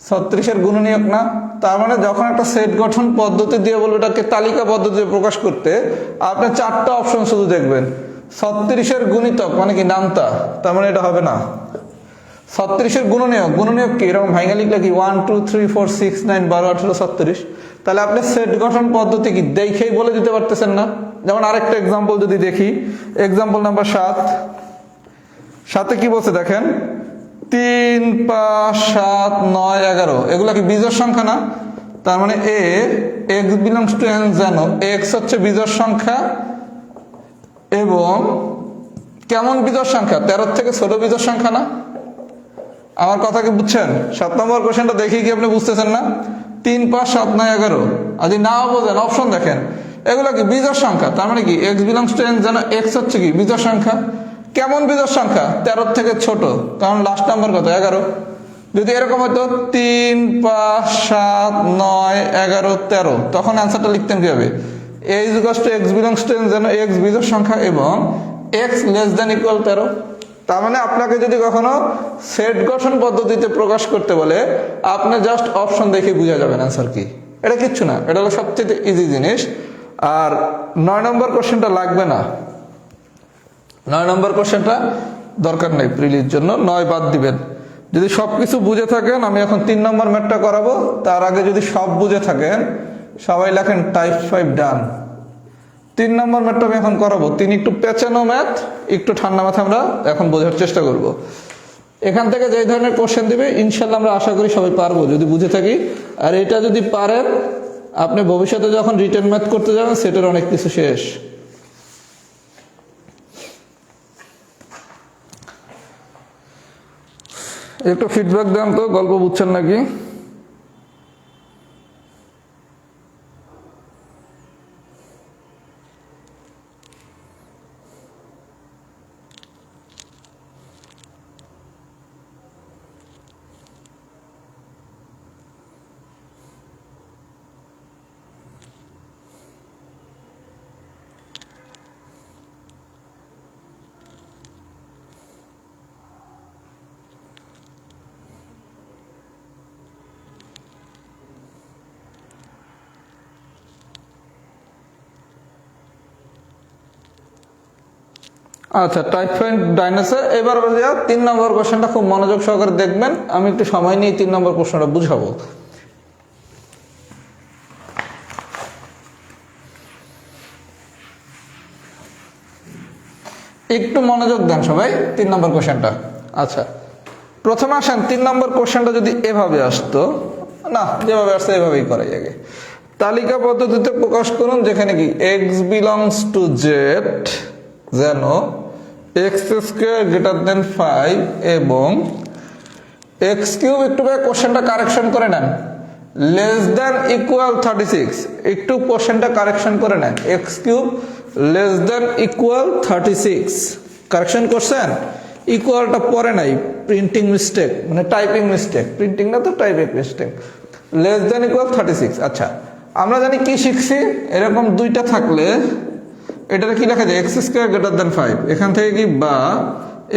36 এর গুণনীয়ক না? তার মানে যখন একটা সেট গঠন পদ্ধতি দিয়ে বলবে এটাকে তালিকা পদ্ধতিতে প্রকাশ করতে, আপনি 4টা অপশন শুধু দেখবেন। 36 এর গুণিতক মানে কি নামতা, তার মানে এটা হবে না। 36 এর গুণনীয়ক, গুণনীয়ক কি এরকম ভাঙা লিখলে কি 1 2 3 4 6 9 12 18 36। তাহলে আপনি সেট গঠন পদ্ধতি কি দেখেই বলে দিতে পারতেছেন না? যেমন আরেকটা এক্সাম্পল যদি দেখি, এক্সাম্পল নাম্বার 7। 7-এ কি বলছে দেখেন, 3 5 7 9 11, এগুলা কি বিজোড় সংখ্যা না? তার মানে এ x বিলংস টু n, যেন x হচ্ছে বিজোড় সংখ্যা এবং কেমন বিজোড় সংখ্যা, 13 থেকে ছোট বিজোড় সংখ্যা না? আমার কথা কি বুঝছেন? 7 নম্বর কোশ্চেনটা দেখি কি আপনি বুঝতেছেন না? 3 5 7 9 11, আর যদি নাও বোঝেন অপশন দেখেন, এগুলো কি বিজোড় সংখ্যা। তার মানে কি x বিলংস টু n, যেন x হচ্ছে কি বিজোড় সংখ্যা। কেমন বিজোড় সংখ্যা? 13 থেকে ছোট, কারণ লাস্ট নাম্বার কত 11। যদি এরকম হতো 3 5 7 9 11 13, তখন অ্যান্সারটা লিখতেন কিভাবে? a equals to x belongs to n, যেন x বিজোড় সংখ্যা এবং x লেস দ্যান ইকুয়াল 13। তার মানে আপনাকে যদি কখনো সেট গঠন পদ্ধতিতে প্রকাশ করতে বলে, আপনি জাস্ট অপশন দেখে বুঝা যাবেন অ্যান্সার কি। এটা কিচ্ছু না, এটা হলো সবচেয়ে ইজি জিনিস। আর 9 নম্বর কোশ্চেনটা লাগবে না, 9 নম্বর কোশ্চেনটা দরকার নেই প্রিলির জন্য, 9 বাদ দিবেন। যদি সব কিছু বুঝে থাকেন, আমি এখন 3 নম্বর ম্যাথটা করাবো, তার আগে যদি সব বুঝে থাকেন সবাই লেখেন টাইপ 5 ডান। 3 নম্বর ম্যাথটা আমি এখন করাবো। 3 একটু পেঁচানো ম্যাথ, একটু ঠান্ডা মাথা আমরা এখন বোঝার চেষ্টা করব। এখান থেকে যে ধরনের কোশ্চেন দিবে ইনশাল্লাহ আমরা আশা করি সবাই পারবো যদি বুঝে থাকি। আর এটা যদি পারেন, আপনি ভবিষ্যতে যখন রিটেন ম্যাথ করতে যাবেন সেটার অনেক কিছু শেষ। একটু ফিডব্যাক দেন তো, গল্প বুঝছেন নাকি? আচ্ছা, টাইপ ফাইন্ড ডাইনোসর। এবার 3 নম্বর কোশ্চেনটা খুব মনোযোগ সহকারে দেখবেন, আমি একটু সময় নিয়ে 3 নম্বর প্রশ্নটা বুঝাবো। একটু মনোযোগ দেন সবাই 3 নম্বর কোশ্চেনটা। আচ্ছা, প্রথমে আসেন 3 নম্বর কোশ্চেনটা যদি এভাবে আসতো, না যেভাবে আসতো এভাবেই করাই আগে। তালিকা পদ্ধতিতে প্রকাশ করুন যেখানে কি এক্স বিলংস টু জেড, যেন এক্স স্কোয়ার গ্রেটার দেন 5 এবং এক্স কিউব, একটু কোশ্চেনটা কারেকশন করে নেন, লেস দেন ইকুয়াল 36, একটু কোশ্চেনটা কারেকশন করে নেন, x cube less than equal 36 correction করছেন, ইকুয়ালটা পরে নাই, প্রিন্টিং মিস্টেক, মানে টাইপিং মিস্টেক, প্রিন্টিং না তো typing mistake, less than equal 36। আচ্ছা, আমরা জানি কি শিখছি, এরকম দুইটা থাকলে এটাতে কি লেখা যায়, এক্স স্কোয়ার গ্রেটার দেন 5, এখান থেকে কি বা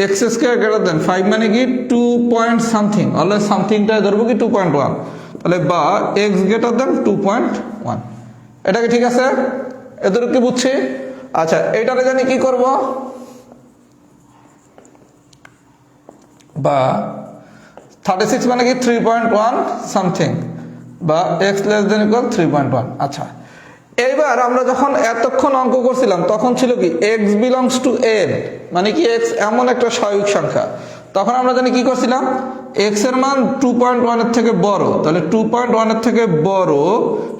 এক্স স্কোয়ার গ্রেটার দেন 5 মানে কি 2 পয়েন্ট সামথিং, অলওয়েজ সামথিংটা ধরবো কি 2.1, তাহলে বা এক্স গ্রেটার দেন 2.1, এটা কি ঠিক আছে? এদের কি বুঝছি? আচ্ছা, এটারে জানি কি করব, বা 36 মানে কি 3.1 সামথিং, বা এক্স লেস দেন ইকুয়াল 3.1। আচ্ছা, এইবার আমরা যখন এতক্ষণ অঙ্ক করছিলাম তখন ছিল কি এক্স বিলংস টু এন, মানে কি এক্স এমন একটা স্বাভাবিক সংখ্যা, তখন আমরা জানি কি করছিলাম, এক্স এর মান 2.1 এর থেকে বড়, তাহলে 2.1 এর থেকে বড়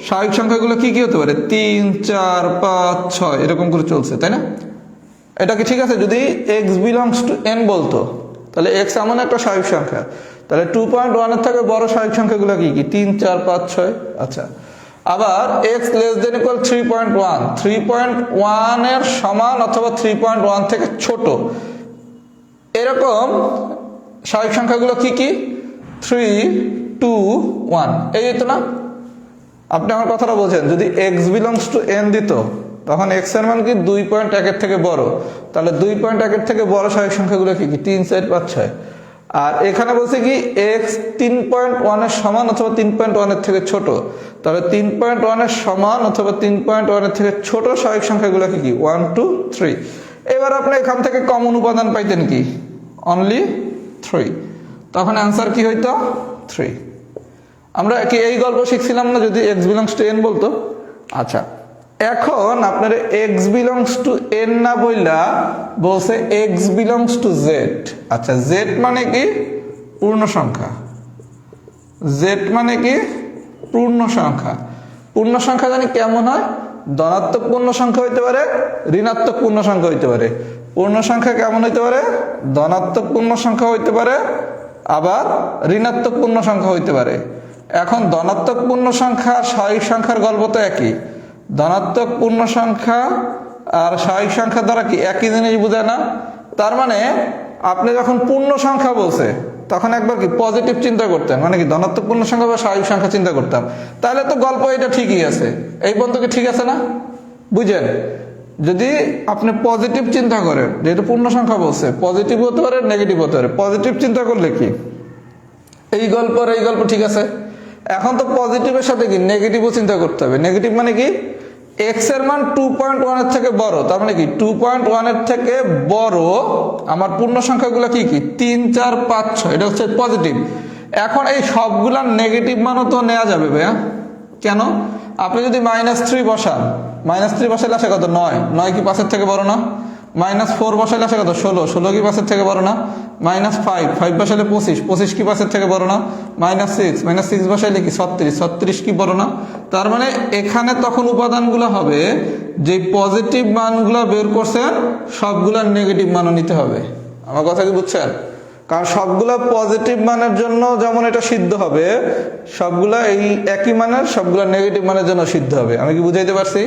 স্বাভাবিক সংখ্যাগুলো কি কি হতে পারে, 3, 4, 5, 6 এরকম করে চলছে, তাই না? এটা কি ঠিক আছে? যদি এক্স বিলংস টু এন বলতো, তাহলে এক্স এমন একটা স্বাভাবিক সংখ্যা, তাহলে 2.1 এর থেকে বড় স্বাভাবিক সংখ্যাগুলো কি কি, 3, 4, 5, 6। আচ্ছা, আবার x লেস দেন ইকুয়াল 3.1, 3.1 এর সমান অথবা 3.1 থেকে ছোট, এরকম স্বাভাবিক সংখ্যাগুলো কি কি, 3, 2, 1, এই তো না? আপনি আমার কথাটা বলছেন, যদি x বিলংস টু n দিত তখন x এর মান কি 2.1 এর থেকে বড়, তাহলে 2.1 এর থেকে বড় স্বাভাবিক সংখ্যাগুলো কি কি, 3, 4, 5, 6। আর এখানে বলছে কি x 3.1 এর সমান অথবা 3.1 এর থেকে ছোট, তাহলে 3.1 এর সমান অথবা 3.1 এর থেকে ছোট স্বাভাবিক সংখ্যাগুলো কি কি, 1, 2, 3। এবার আপনি এখান থেকে কমন উপাদান পাইতেন কি, অনলি 3, তখন অ্যান্সার কি হইতো 3। আমরা কি এই গল্প শিখছিলাম না, যদি x বিলংস টু n বলতো? আচ্ছা, এখন আপনার x বিলংস টু n না বইলা বলছে x বিলংস টু z। আচ্ছা, z মানে কি পূর্ণ সংখ্যা, z মানে কি পূর্ণ সংখ্যা। পূর্ণ সংখ্যা জানি কেমন হয়, ধনাত্মক পূর্ণ সংখ্যা হইতে পারে, ঋণাত্মক পূর্ণ সংখ্যা হইতে পারে। পূর্ণ সংখ্যা কেমন হইতে পারে, ধনাত্মক পূর্ণ সংখ্যা হইতে পারে, আবার ঋণাত্মক পূর্ণ সংখ্যা হইতে পারে। এখন ধনাত্মক পূর্ণ সংখ্যা স্বাভাবিক সংখ্যার গল্প তো একই, ধনাত্মক পূর্ণ সংখ্যা আর স্বাভাবিক সংখ্যা দ্বারা কি একই জিনিস বোঝায় না? তার মানে আপনি যখন পূর্ণ সংখ্যা বলছে তখন একবার কি পজিটিভ চিন্তা করতেন, মানে কি ধনাত্মক পূর্ণ সংখ্যা বা স্বাভাবিক সংখ্যা চিন্তা করতাম, তাহলে তো গল্প এটা ঠিকই আছে, এই পর্যন্ত কি ঠিক আছে না? বুঝেন? যদি আপনি পজিটিভ চিন্তা করেন, যেহেতু পূর্ণ সংখ্যা বলছে, পজিটিভ হতে পারে নেগেটিভ হতে পারে, পজিটিভ চিন্তা করলে কি এই গল্প আর এই গল্প ঠিক আছে। এখন তো পজিটিভের সাথে কি নেগেটিভও চিন্তা করতে হবে। নেগেটিভ মানে কি, এক্স এর মান 2.1 এর থেকে বড়, তার মানে কি 2.1 এর থেকে বড় আমার পূর্ণ সংখ্যাগুলো কি কি, 3, 4, 5, 6, এটা হচ্ছে পজিটিভ। এখন এই সবগুলার নেগেটিভ মানও তো নেওয়া যাবে ভাইয়া, কেন? আপনি যদি -3 বসান, -3 বসাইলে আসে কত, 9, 9 কি 5 এর থেকে বড় না? -4 বসাইলে আসে কত, 16, 16 কি 5 এর থেকে বড় না? -5, 5 বসাইলে 25, 25 কি 5 এর থেকে বড় না? -6, -6 বসাইলে কি 36, 36 কি বড় না? তার মানে এখানে তখন উপাদানগুলো হবে যে পজিটিভ মানগুলো বের করছেন সবগুলার নেগেটিভ মানও নিতে হবে। আমার কথা কি বুঝছেন? কারণ সবগুলা পজিটিভ মানের জন্য যেমন এটা সিদ্ধ হবে, সবগুলা এই একই মানের সবগুলা নেগেটিভ মানের জন্য সিদ্ধ হবে। আমি কি বুঝাইতে পারছি?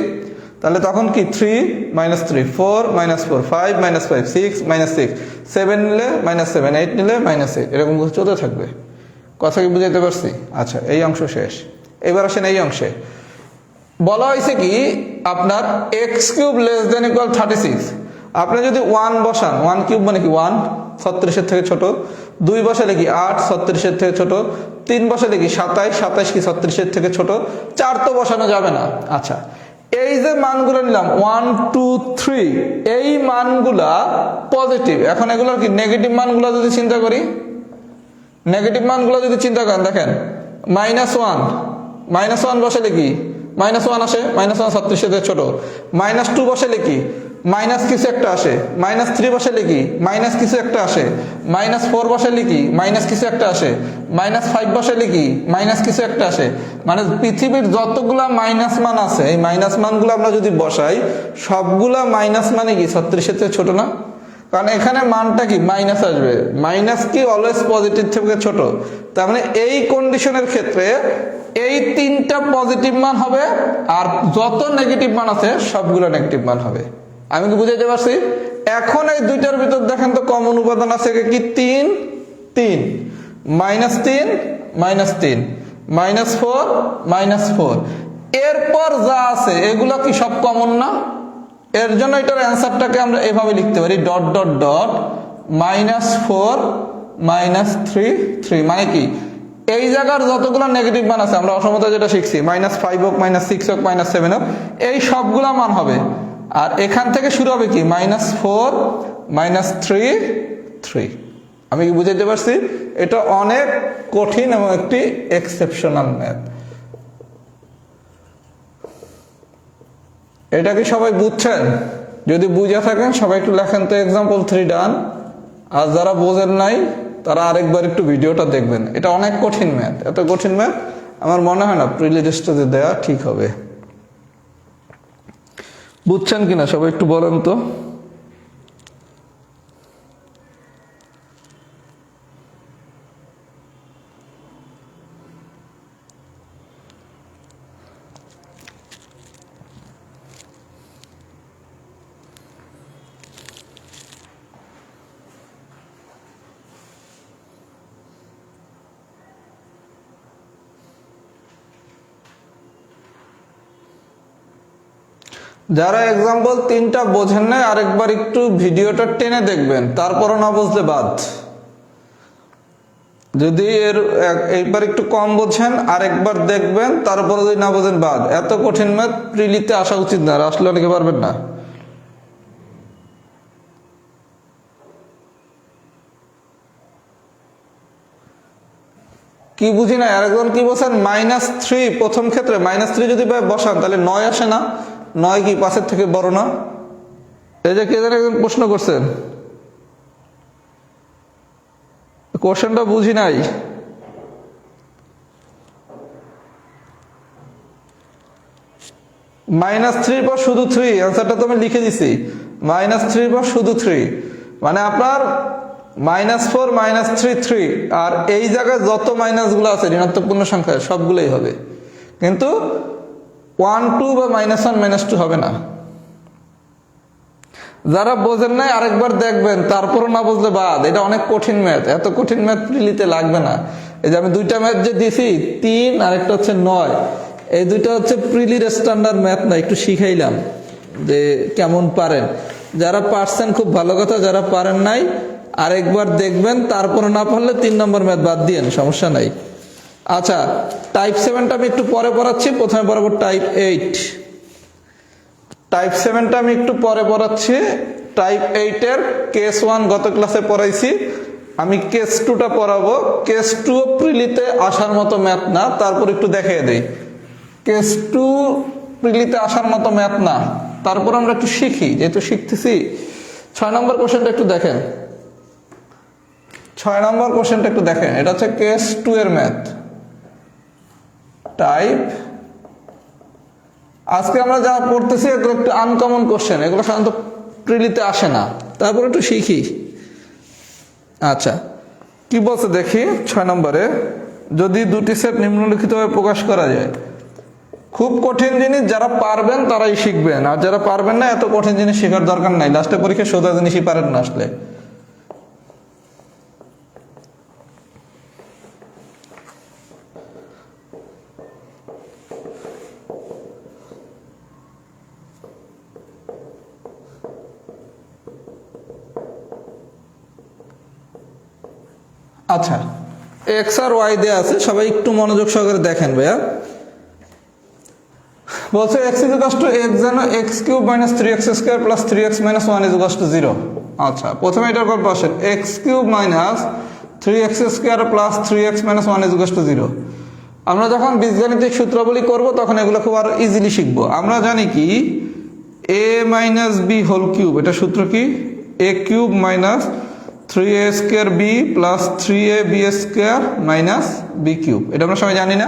তাহলে তখন কি 3 - 3, 4 - 4, 5 - 5, 6 - 6, 7 নিলে -7, 8 নিলে -8, এরকম চলতে থাকবে। কথা কি বুঝাইতে পারছি? আচ্ছা, এই অংশ শেষ। এবার আসেন এই অংশে। বলা হয়েছে কি আপনার x³ <= 36। আপনি যদি 1 বসান, 1³ মানে কি 1 36-এর থেকে ছোট, 2 বসালে কি 8 36-এর থেকে ছোট, 3 বসালে কি 27 27 কি 36-এর থেকে ছোট, 4 তো বসানো যাবে না। আচ্ছা, এই যে মানগুলো নিলাম 1 2 3, এই মানগুলা পজিটিভ। এখন এগুলোর কি নেগেটিভ মানগুলো যদি চিন্তা করি, নেগেটিভ মানগুলো যদি চিন্তা করেন, দেখেন -1 বসালে কি -1 আসে, -1 36-এর থেকে ছোট। -2 বসালে কি মাইনাস কিছু একটা আসে, -3 বসালে কি মাইনাস কিছু একটা আসে, -4 বসালে কি মাইনাস কিছু একটা আসে, -5 বসালে কি মাইনাস কিছু একটা আসে। মানে পৃথিবীর যতগুলা মাইনাস মান আছে, এই মাইনাস মানগুলো আমরা যদি বসাই, সবগুলা মাইনাস মানে কি 36-এর থেকে ছোট না? কারণ এখানে মানটা কি মাইনাস আসবে, মাইনাস কি অলওয়েজ পজিটিভ থেকে ছোট। তার মানে এই কন্ডিশনের ক্ষেত্রে এই 3টা পজিটিভ মান হবে, আর যত নেগেটিভ মান আছে সবগুলো নেগেটিভ মান হবে। আমি কি বুঝাইতে পারছি? এখন এই দুইটার ভিতর দেখেন তো কমন উপাদান আছে কি 3 3, -3 -3, -4 -4। এরপর যা আছে এগুলো কি সব কমন না? এর জন্য এটার অ্যান্সারটাকে আমরা এভাবে লিখতে পারি ডট ডট ডট -4 -3 3। মানে কি এই জায়গার যতগুলো নেগেটিভ মান আছে, আমরা অসমতা যেটা শিখছি, -5 হোক -6 হোক -7 হোক, এই সবগুলা মান হবে। আর এখান থেকে শুরু হবে কি -4 -3 3। আমি কি বুঝাইতে পারছি? এটা অনেক কঠিন এবং একটি এক্সেপশনাল ম্যাথ। এটা কি সবাই বুঝছেন? যদি বুঝে থাকেন সবাই একটু লেখেন তো এক্সাম্পল 3 ডান। আর যারা বোঝেন নাই তারা আরেকবার একটু ভিডিওটা দেখবেন। এটা অনেক কঠিন ম্যাথ। এত কঠিন ম্যাথ আমার মনে হয় না প্রিলি টেস্টে দেওয়া ঠিক হবে। বুঝছেন কিনা সবাই একটু বলেন তো। যারা এক্সাম্পল 3টা বোঝেন না, আরেকবার একটু ভিডিওটা টেনে দেখবেন, তারপরও না বুঝলে বাদ। যদি এইবার একটু কম বোঝেন আরেকবার দেখবেন, তারপরে যদি না বোঝেন বাদ। এত কঠিন ম্যাথ প্রিলিতে আসা উচিত না, আসলে অনেকে পারবেন না। কি বুঝি না আরেকজন কি বলছেন -3 প্রথম ক্ষেত্রে -3 যদি বসান তাহলে 9 আসে না? 9 কি 5-এর থেকে বড় না? এই যে কে জানে একজন প্রশ্ন করছেন, কোশ্চেনটা বুঝি নাই। -3 পর শুধু 3, অ্যান্সারটা তো আমি লিখে দিছি। -3 পর শুধু 3 মানে আপনার -4 -3 3। আর এই জায়গায় যত মাইনাসগুলো আছে ঋণাত্মক পূর্ণ সংখ্যা সবগুলোই হবে, কিন্তু 1 2 বা -1 -2 হবে না। যারা বোঝেন নাই আরেকবার দেখবেন, তারপরও না বুঝলে বাদ। এটা অনেক কঠিন ম্যাথ, এত কঠিন ম্যাথ প্রিলিতে লাগবে না। এই যে আমি 2টা ম্যাথ যে দিছি, 3 আর একটা হচ্ছে 9, এই 2টা হচ্ছে প্রিলির স্ট্যান্ডার্ড ম্যাথ না, একটু শিখাইলাম যে কেমন পারেন। যারা পারছেন খুব ভালো কথা, যারা পারেন নাই আরেকবার দেখবেন, তারপরে না পারলে 3 নম্বর ম্যাথ বাদ দিয়েন, সমস্যা নাই। আচ্ছা, টাইপ 7টা আমি একটু পরে পড়াচ্ছি, প্রথমে পড়াবো টাইপ 8। টাইপ 7টা আমি একটু পরে পড়াচ্ছি। টাইপ 8-এর কেস 1 গত ক্লাসে পড়াইছি, আমি কেস 2টা পড়াবো। কেস 2 প্রিলিতে আসার মতো ম্যাথ না, তারপর একটু দেখিয়ে দেই। কেস 2 প্রিলিতে আসার মতো ম্যাথ না, তারপর আমরা একটু শিখি, যেহেতু শিখতেছি। 6 নম্বর কোশ্চেনটা একটু দেখেন। 6 নম্বর কোশ্চেনটা একটু দেখেন। এটা হচ্ছে কেস 2 এর ম্যাথ, টাইপ। আজকে আমরা যা পড়তেছি এগুলো একটু আনকমন কোশ্চেন, এগুলো সাধারণত প্রিলিতে আসে না, তারপর একটু শিখি। আচ্ছা, কি বলছে দেখি 6 নম্বরে, যদি দুটি সেট নিম্নলিখিতভাবে প্রকাশ করা যায়। খুব কঠিন জিনিস, যারা পারবেন তারাই শিখবেন, আর যারা পারবেন না এত কঠিন জিনিস শেখার দরকার নাই, লাস্টে পরীক্ষা সোজা জিনিসই পারেন না আসলে। আচ্ছা, এক্স আর ওয়াই দেওয়া আছে, সবাই একটু মনোযোগ সহকারে দেখেন ভাইয়া। বলছে এক্স ইকুয়ালস টু এক্স যেন x cube minus 3x square plus 3x minus 1 equals to 0। আচ্ছা, প্রথমে এটার গল্প আসেন, x cube minus 3x square plus 3x minus 1 equals to 0। আমরা যখন বীজগাণিতিক সূত্রাবলী করব তখন এগুলো খুব আরো ইজিলি শিখবো। আমরা জানি কি a minus B whole cube, এটা সূত্র কি, a cube minus 3a square b plus 3ab square minus b cube, এটা আমরা সবাই জানি না।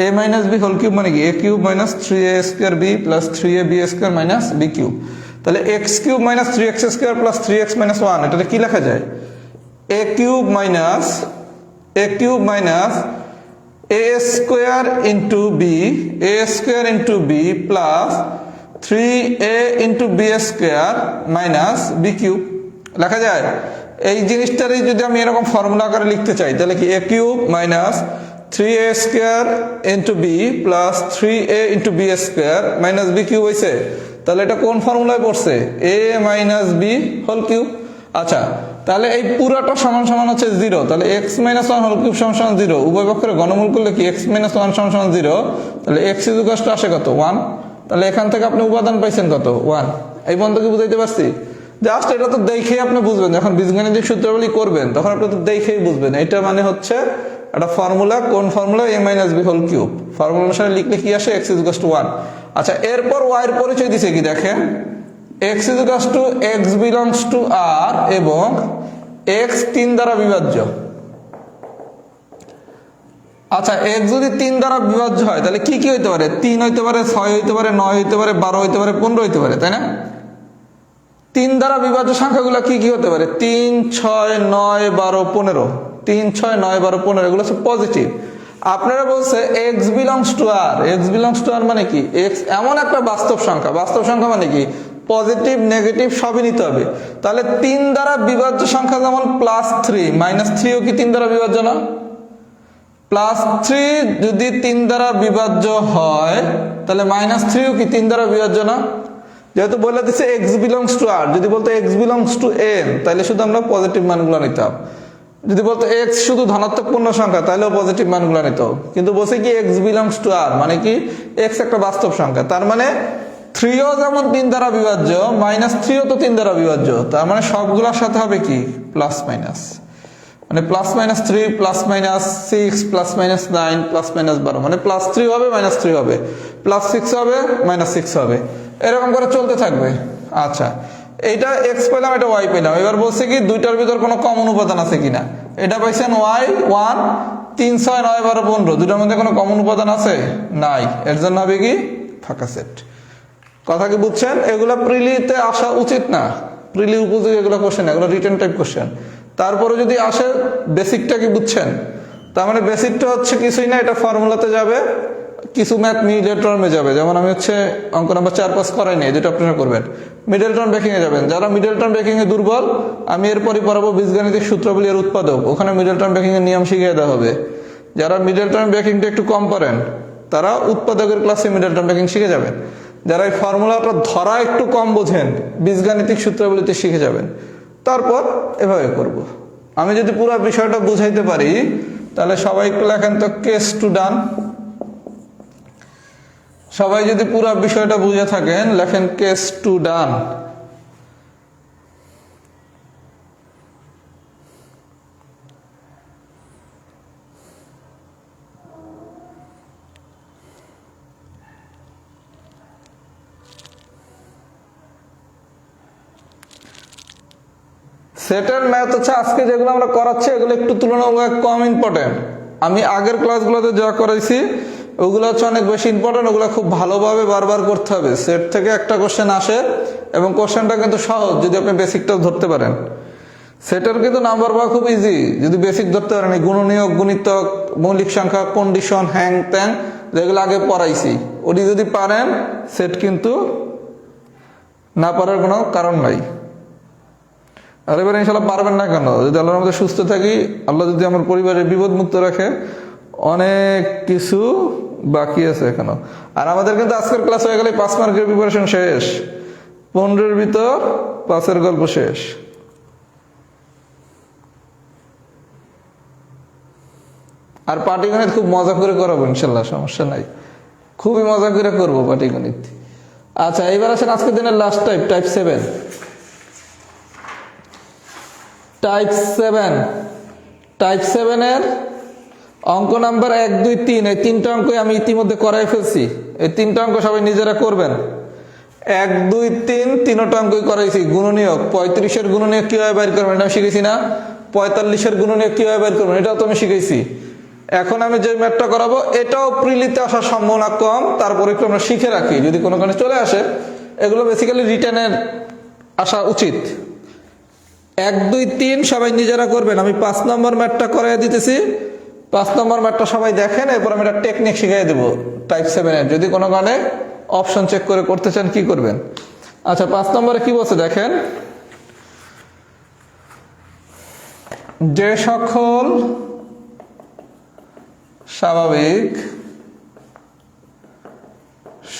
a minus B whole cube মানে কি a cube minus 3a square b plus 3ab square minus b cube. তাহলে x cube minus 3x square plus 3x minus 1, এটাতে কি লেখা যায়, a cube minus a square into b plus 3a into b square minus b cube লেখা যায়। এই জিনিসটারই যদি আমি এরকম ফর্মুলা আকারে লিখতে চাই তাহলে কি a cube minus 3a square into b plus 3a into b square minus b cube হয়েছে। তাহলে এটা কোন ফর্মুলায় পড়ছে, a minus b whole cube. আচ্ছা, তাহলে এই পুরাটা সমান সমান হচ্ছে 0, তাহলে x মাইনাস 1 হোল কিউব সমান সমান 0, উভয় পক্ষের ঘনমূল করলে কি x মাইনাস 1 সমান সমান 0, তাহলে x ইকুয়ালস টু আসে কত 1। তাহলে এখান থেকে আপনি উপাদান পাইছেন কত 1। এই পর্যন্ত কি বুঝাইতে পারছি? জাস্ট এটা তো দেখেই আপনি বুঝবেন, যখন বীজগাণিতিক সূত্রাবলী করবেন তখন আপনি তো দেখেই বুঝবেন। এটা মানে হচ্ছে একটা ফর্মুলা, কোন formula, a minus B whole cube, formula অনুসারে লিখলে কি আসে x ইকুয়ালস টু 1। আচ্ছা, এরপর y এর পরিচয় দিছে কি দেখেন, x equals to x belongs to r এবং x 3 দ্বারা বিভাজ্য। আচ্ছা, x যদি 3 দ্বারা বিভাজ্য হয় তাহলে কি কি হইতে পারে, 3 হইতে পারে, 6 হইতে পারে, 9 হইতে পারে, 12 হইতে পারে, 15 হইতে পারে, তাই না? 3 দ্বারা বিভাজ্য সংখ্যাগুলো কি কি হতে পারে, 3, 6, 9, 12, 15, 3, 6, 9, 12, 15 এগুলো হচ্ছে পজিটিভ। আপনারা বলছে x belongs to r, x belongs to r মানে কি, x এমন একটা বাস্তব সংখ্যা, বাস্তব সংখ্যা মানে কি পজিটিভ নেগেটিভ সবই নিতে হবে। তাহলে 3 দ্বারা বিভাজ্য সংখ্যা যেমন প্লাস 3, মাইনাস 3ও কি 3 দ্বারা বিভাজ্য না? প্লাস 3 যদি 3 দ্বারা বিভাজ্য হয় তাহলে মাইনাস 3ও কি 3 দ্বারা বিভাজ্য না? যেহেতু বলে দিচ্ছে x বিলংস টু r, যদি বলতো x বিলংস টু n তাহলে শুধু আমরা পজিটিভ মানগুলো নিতাম। যদি বলতো x শুধু ধনাত্মক পূর্ণ সংখ্যা তাহলেও পজিটিভ মানগুলো নিত। কিন্তু বলছে কি x বিলংস টু r মানে কি x একটা বাস্তব সংখ্যা, তার মানে 3ও যেমন 3 দ্বারা বিভাজ্য, মাইনাস 3ও তো 3 দ্বারা বিভাজ্য, তার মানে সবগুলোর সাথে হবে কি প্লাস মাইনাস, মানে plus minus 3 plus minus 6 plus minus 9 plus minus 12, মানে প্লাস 3 হবে মাইনাস 3 হবে, প্লাস 6 হবে মাইনাস 6 হবে, এরকম করে চলতে থাকবে। আচ্ছা, এইটা x পেলাম, এটা y পেলাম। এবার বলছে কি দুইটার ভিতর কোনো কমন উপাদান আছে কিনা, এটা পাইছেন y 1, 3, 6, 9, 12, 15, দুটার মধ্যে কোনো কমন উপাদান আছে নাই, এর জন্য হবে কি ফাঁকা সেট। কথা কি বুঝছেন? এগুলো প্রিলিতে আসা উচিত না, প্রিলি উপযোগী এগুলো কোশ্চেন, এগুলো রিটেন টাইপ কোশ্চেন। তারপরে যদি আসে বেসিকটা কি বুঝছেন, তার মানে বেসিকটা হচ্ছে কিছুই না, এটা ফর্মুলাতে যাবে, কিছু ম্যাথ মিডল টার্মে যাবে। যেমন আমি হচ্ছে অঙ্ক নাম্বার 4-5 করাই নেই, যেটা আপনারা করবেন মিডল টার্ম ব্রেকিং এ যাবেন। যারা মিডল টার্ম ব্রেকিং এ দুর্বল, আমি এরপরই পড়াবো বীজগাণিতিক সূত্রাবলী এর উৎপাদক, ওখানে মিডল টার্ম ব্রেকিং এর নিয়ম শিখিয়ে দেওয়া হবে। যারা মিডল টার্ম ব্রেকিংটা একটু কম পারেন তারা উৎপাদকের ক্লাসে মিডল টার্ম ব্রেকিং শিখে যাবেন। যারা এই ফর্মুলাটা ধরা একটু কম বোঝেন বীজগাণিতিক সূত্রাবলীতে শিখে যাবেন। তারপর এভাবে করব। আমি যদি পুরো বিষয়টা বুঝাইতে পারি তাহলে সবাই একটু লেখেন তো কেস টু ডান। সবাই যদি পুরো বিষয়টা বুঝে থাকেন লেখেন কেস টু ডান। সেটের ম্যাথ হচ্ছে আজকে যেগুলো আমরা করাচ্ছি এগুলো একটু তুলনামূলক কম ইম্পর্টেন্ট। আমি আগের ক্লাসগুলোতে যা করাইছি ওগুলো হচ্ছে অনেক বেশি ইম্পর্টেন্ট, ওগুলো খুব ভালোভাবে বারবার করতে হবে। সেট থেকে একটা কোশ্চেন আসে এবং কোশ্চেনটা কিন্তু সহজ যদি আপনি বেসিকটা ধরতে পারেন। সেটার কিন্তু নাম্বার পাওয়া খুব ইজি যদি বেসিক ধরতে পারেন। গুণনীয়ক, গুণিতক, মৌলিক সংখ্যা, কন্ডিশন, হ্যাং ত্যাং যেগুলো আগে পড়াইছি, ওটি যদি পারেন সেট কিন্তু না পারার কোনো কারণ নাই। আর এবার ইনশাল্লাহ পারবেন না কেন? যদি আল্লাহর মধ্যে সুস্থ থাকি, আল্লাহ যদি আমার পরিবারের বিপদ মুক্ত রাখে, অনেক কিছু বাকি আছে এখনো। আর আমাদের কিন্তু আজকের ক্লাস হয়ে গেলে 5 মার্কের প্রিপারেশন শেষ, 15-এর ভিতর 5-এর গল্প শেষ। আর পাটিগণিত খুব মজা করে করাবো ইনশাল্লাহ, সমস্যা নাই, খুবই মজা করে করবো পাটিগণিত। আচ্ছা, এইবার আসেন আজকের দিনের লাস্ট টাইপ, টাইপ 7। টাইপ 7-এর অঙ্ক নাম্বার 1, 2, 3, এই 3টা অঙ্কই আমি ইতিমধ্যে করাই ফেলছি। এই 3টা অঙ্ক সবাই নিজেরা করবেন। 1, 2, 3 3টা অঙ্কই করাইছি। গুণনীয়ক, 35-এর গুণনীয়ক কিভাবে বের করবেন এটা শিখেছি না? 45-এর গুণনীয়ক কিভাবে বের করবেন এটাও তো আমি শিখেছি। এখন আমি যে ম্যাথটা করাবো এটাও প্রিলিতে আসার সম্ভাবনা কম, তারপরে একটু আমরা শিখে রাখি, যদি কোনো কারণে চলে আসে এগুলো বেসিক্যালি রিটার্নের আসা উচিত। 1, 2, 3 সবাই নিজেরা করবেন। আমি 5 নম্বর ম্যাথটা করাই দিতেছি, 5 নম্বর ম্যাথটা সবাই দেখেন, এরপর আমি একটা টেকনিক শিখিয়ে দেবো টাইপ 7-এর। যদি কোনো কারণে অপশন চেক করে করতে চান কি করবেন। আচ্ছা, 5 নম্বরে কি বলছে দেখেন, যে সকল স্বাভাবিক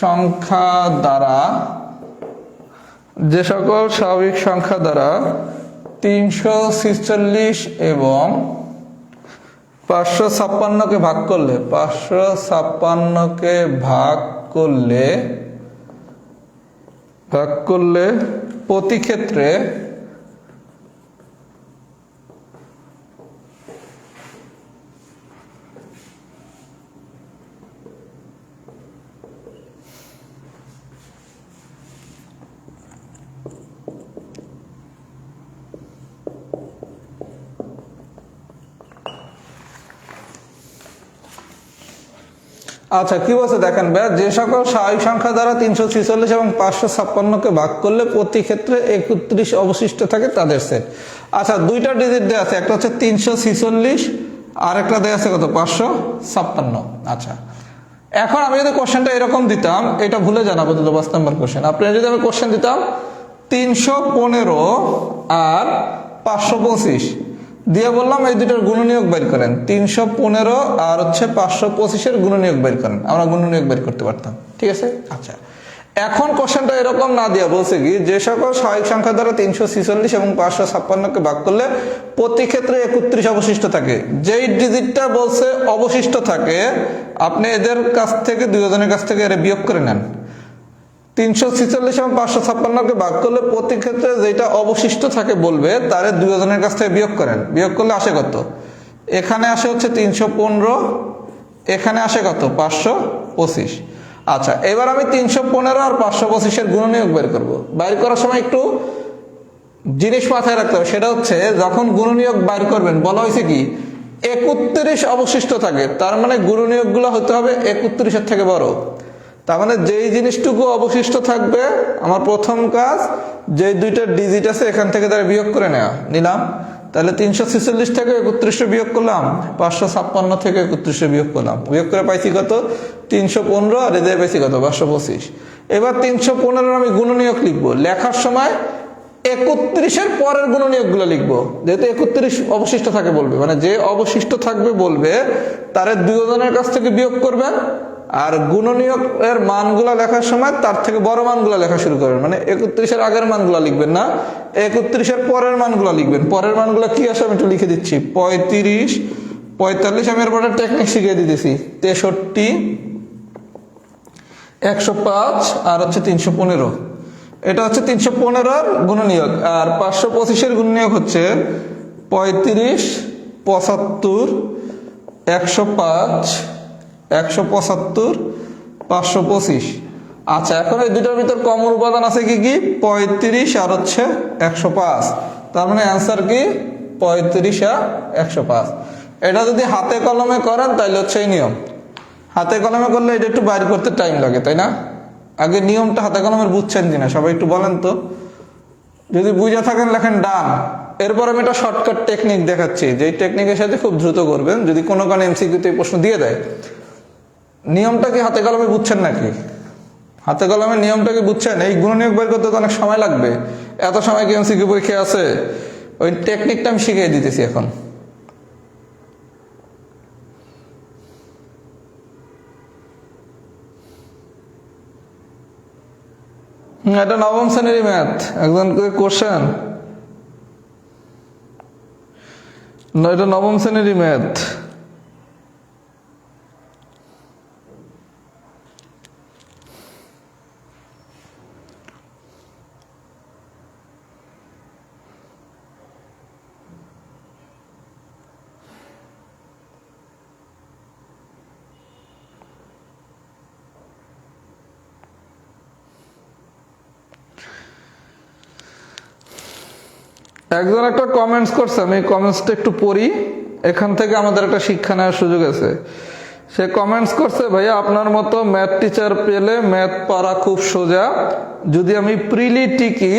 সংখ্যা দ্বারা 346 এবং 556-কে ভাগ করলে প্রতি ক্ষেত্রে আচ্ছা কি বলছে দেখেন ভাই, যে সকল স্বাভাবিক সংখ্যা দ্বারা 346 এবং 556-কে ভাগ করলে প্রতি ক্ষেত্রে 31 অবশিষ্ট থাকে তাদের সেট। আচ্ছা, 2টা ডিজিট দেওয়া আছে, একটা হচ্ছে 346 আর একটা দেওয়া আছে কত, 556। আচ্ছা, এখন আমি যদি কোশ্চেনটা এরকম দিতাম, এটা ভুলে যান আপাতত 5 নম্বর কোশ্চেন। আপনারা যদি আমি কোশ্চেন দিতাম 315 আর 525 দিয়ে বললাম এই দুটোর গুণনীয়ক বের করেন, 315 আর হচ্ছে 525-এর গুণনীয়ক বের করেন, আমরা গুণনীয়ক বের করতে পারতাম, ঠিক আছে। আচ্ছা, এখন কোশ্চেনটা এরকম না দিয়া বলছে কি, যে সকল স্বাভাবিক সংখ্যা দ্বারা 346 এবং 556-কে ভাগ করলে প্রতি ক্ষেত্রে 31 অবশিষ্ট থাকে। যেই ডিজিটটা বলছে অবশিষ্ট থাকে, আপনি এদের কাছ থেকে, দুজনের কাছ থেকে এর বিয়োগ করে নেন। 346 এবং 556-কে ভাগ করলে প্রতি ক্ষেত্রে যেটা অবশিষ্ট থাকে বলবে, তার দুজনের কাছ থেকে বিয়োগ করেন। বিয়োগ করলে আসে কত, এখানে আসে হচ্ছে 315, এখানে আসে কত, 525। আচ্ছা, এবার আমি 315 আর 525-এর গুণনীয়ক বের করব। বের করার সময় একটু জিনিস মাথায় রাখতে হবে, সেটা হচ্ছে যখন গুণনীয়ক বের করবেন বলা হয়েছে কি 31 অবশিষ্ট থাকে, তার মানে গুণনীয়কগুলো হতে হবে 31-এর থেকে বড়। তার মানে যেই জিনিসটুকু অবশিষ্ট থাকবে, আমার প্রথম কাজ যে 2টা ডিজিট আছে এখান থেকে তারা বিয়োগ করে নিলাম। তাহলে 346 থেকে 31 বিয়োগ করলাম, 556 থেকে 31 বিয়োগ করলাম, বিয়োগ করে পাইছি কত, 315, আর এদের পাইছি কত, 525। এবার 315-এর আমি গুণনীয়ক লিখবো, লেখার সময় 31-এর পরের গুণনীয়কগুলো লিখবো, যেহেতু 31 অবশিষ্ট থাকে বলবে, মানে যে অবশিষ্ট থাকবে বলবে তার দুজনের কাছ থেকে বিয়োগ করবেন। আর গুণনীয়ক এর মানগুলা লেখার সময় তার থেকে বড় মানগুলা লেখা শুরু করবেন, মানে 31-এর আগের মানগুলা লিখবেন না, 31-এর পরের মানগুলা লিখবেন। পরের মানগুলা কি আসে আমি একটু লিখে দিচ্ছি, 35, 45, আমি এর পরে টেকনিক শিখিয়ে দিতেছি, 63, 105 আর হচ্ছে 315। এটা হচ্ছে 315-এর গুণনীয়ক। আর 525-এর গুণনীয়ক হচ্ছে 35, 75, 105, 175, 525। আচ্ছা, এখন এই দুটোর ভিতর কমন উপাদান আছে কি কি, 35 আর হচ্ছে 105। তার মানে অ্যান্সার কি 35 আর 105। এটা যদি হাতে কলমে করেন তাহলে হচ্ছে এই নিয়ম। হাতে কলমে করলে এটা একটু বাইর করতে টাইম লাগে, তাই না? আগে নিয়মটা হাতে কলমের বুঝছেন কিনা সবাই একটু বলেন তো। যদি বুঝে থাকেন লেখেন ডান, এরপর আমি একটা শর্টকাট টেকনিক দেখাচ্ছি, যেই টেকনিকের সাথে খুব দ্রুত করবেন যদি কোনো কারণে এমসিকিউতে প্রশ্ন দিয়ে দেয়। নিয়মটা কি হাতে কলমে বুঝছেন নাকি? হাতে কলমের নিয়মটা কি বুঝছেন? এই গুণনীয়ক বের করতে তো অনেক সময় লাগবে, এত সময় কি এমসিকিউ পরীক্ষায় আছে? ওই টেকনিকটা আমি শিখিয়ে দিতেছি এখন। এটা নবম শ্রেণীর ম্যাথ, একজন করে কোশ্চেন, এটা নবম শ্রেণীর ম্যাথ। একজন একটা কমেন্টস করছে, আমি কমেন্টসটা একটু পড়ি, এখান থেকে আমাদের একটা শিক্ষা নেওয়ার সুযোগ আছে। সে কমেন্টস করছে, ভাইয়া আপনার মতো ম্যাথ টিচার পেলে ম্যাথ পড়া খুব সোজা, যদি আমি প্রিলি টিকি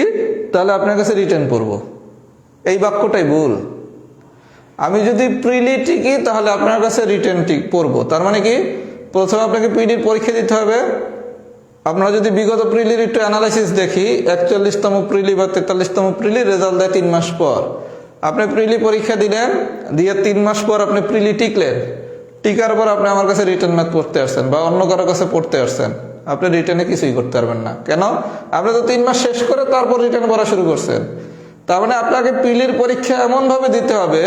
তাহলে আপনার কাছে রিটেন পড়বো। এই বাক্যটাই ভুল। আমি যদি প্রিলি টিকি তাহলে আপনার কাছে রিটেন পড়বো, তার মানে কি প্রথমে আপনাকে প্রিলির পরীক্ষা দিতে হবে। আপনারা যদি বিগত প্রিলির একটু অ্যানালাইসিস দেখি, 41তম প্রিলি বা 43তম প্রিলির রেজাল্ট দেয় 3 মাস পর। আপনি প্রিলি পরীক্ষা দিলেন, দিয়ে 3 মাস পর আপনি প্রিলি টিকলেন, টিকার পর আপনি আমার কাছে রিটেন ম্যাথ পড়তে আসছেন বা অন্য কারো কাছে পড়তে আসছেন, আপনি রিটেনে কিছুই করতে পারবেন না। কেন? আপনি তো 3 মাস শেষ করে তারপর রিটেন পড়া শুরু করছেন। তার মানে আপনাকে প্রিলির পরীক্ষা এমনভাবে দিতে হবে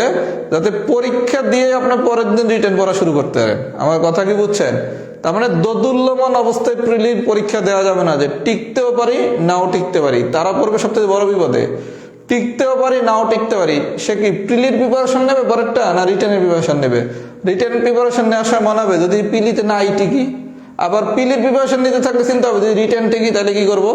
যাতে পরীক্ষা দিয়ে আপনি পরের দিন রিটেন পড়া শুরু করতে পারেন। আমার কথা কি বুঝছেন? তার মানে দোদুল্যমান অবস্থায় প্রিলির পরীক্ষা দেওয়া যাবে না, যে টিকতেও পারি নাও টিকতে পারি। তারা পড়বে সবথেকে বড় বিপদে, টিকতেও পারি নাও টিকতে পারি। সে কি প্রিলির প্রিপারেশন নেবে পরেরটা, না রিটেনের প্রিপারেশন নেবে? রিটেন প্রিপারেশন নেওয়ার সময় মনে হবে যদি প্রিলিতে নাই টিকি, আবার প্রিলির প্রিপারেশন নিতে থাকলে চিন্তা হবে যদি রিটেন টিকি তাহলে কি করবো।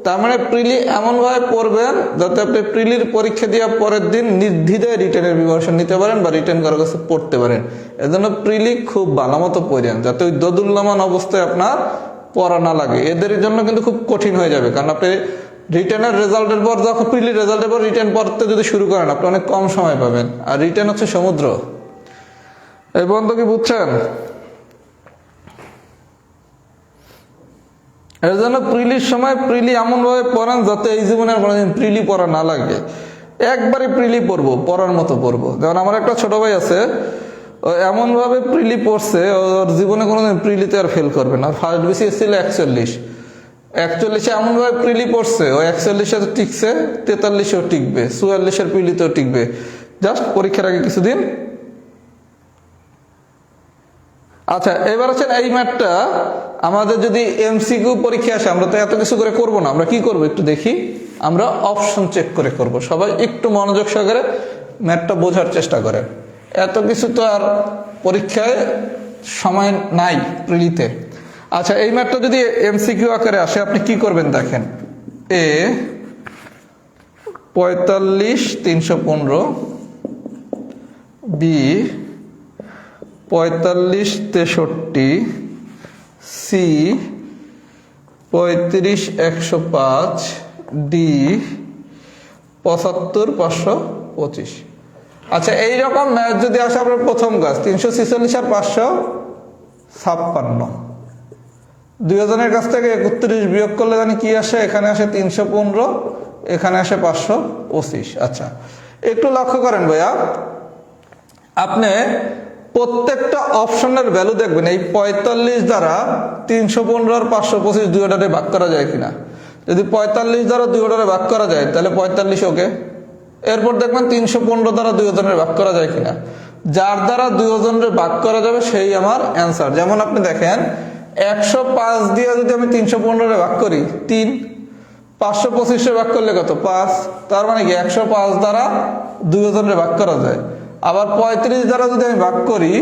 তার মানে প্রিলি এমনভাবে পড়বেন যাতে আপনি প্রিলির পরীক্ষা দেওয়ার পরের দিন নির্দ্বিধায় রিটেনের প্রিপারেশন নিতে পারেন বা রিটেন কারো কাছে পড়তে পারেন। এজন্য প্রিলি খুব ভালো মতো পড়েন, যাতে ওই দোদুল্যমান অবস্থায় আপনার পড়া না লাগে। এদের জন্য কিন্তু খুব কঠিন হয়ে যাবে, কারণ আপনি রিটেনের রেজাল্টের পর যখন প্রিলির রেজাল্টের পর রিটেন পড়তে যদি শুরু করেন আপনি অনেক কম সময় পাবেন। আর রিটেন হচ্ছে সমুদ্র। এই বন্ধু কি বুঝছেন? এর জন্য প্রিলির সময় প্রিলি এমনভাবে পড়ান যাতে এই জীবনের কোনোদিন প্রিলি পড়া না লাগে। একবারে প্রিলি পড়বো, পড়ার মতো পড়বো। যেমন আমার একটা ছোট ভাই আছে, ও এমনভাবে প্রিলি পড়ছে ওর জীবনে কোনোদিন প্রিলিতে আর ফেল করবে না। ফার্স্ট বিসিএস ছিল 41, এমনভাবে প্রিলি পড়ছে ও 41 টিকছে, 43-এও টিকবে, 44-এর প্রিলিতেও টিকবে। জাস্ট পরীক্ষার আগে কিছুদিন। আচ্ছা, এবার হচ্ছেন এই ম্যাথটা আমাদের যদি এমসিকিউ পরীক্ষা আসে, আমরা তো এত কিছু করে করব না। আমরা কি করব একটু দেখি, আমরা অপশন চেক করে করব। সবাই একটু মনোযোগ সহকারে ম্যাথটা বোঝার চেষ্টা করেন। এত কিছু তো আর পরীক্ষায় সময় নাই প্রিলিতে। আচ্ছা, এই ম্যাথটা যদি এমসিকিউ আকারে আসে আপনি কি করবেন দেখেন। এ 45 315, বি 45 63, সি 35 105, ডি 75 525। আচ্ছা, এইরকম ম্যাথ যদি আসে আপনার প্রথম কাজ 346 আর 556, 2জনের কাছ থেকে 31 বিয়োগ করলে জানি কি আসে, এখানে আসে 315, এখানে আসে 525। আচ্ছা, একটু লক্ষ্য করেন ভাইয়া, আপনি প্রত্যেকটা অপশনের ভ্যালু দেখবেন এই 45 দ্বারা 315 আর 525 দুইটারে ভাগ করা যায় কিনা। যদি 45 দ্বারা দুইটারে ভাগ করা যায় তাহলে 45 ওকে। এরপর দেখবেন 315 দ্বারা দুইজনের ভাগ করা যায় কিনা। যার দ্বারা দুইজনের ভাগ করা যাবে সেই আমার অ্যান্সার। যেমন আপনি দেখেন 105 দিয়ে যদি আমি 315 ভাগ করি 3, 525 ভাগ করলে কত 5, তার মানে কি 105 দ্বারা দুইজনের ভাগ করা যায়। আবার 35 দ্বারা যদি আমি ভাগ করি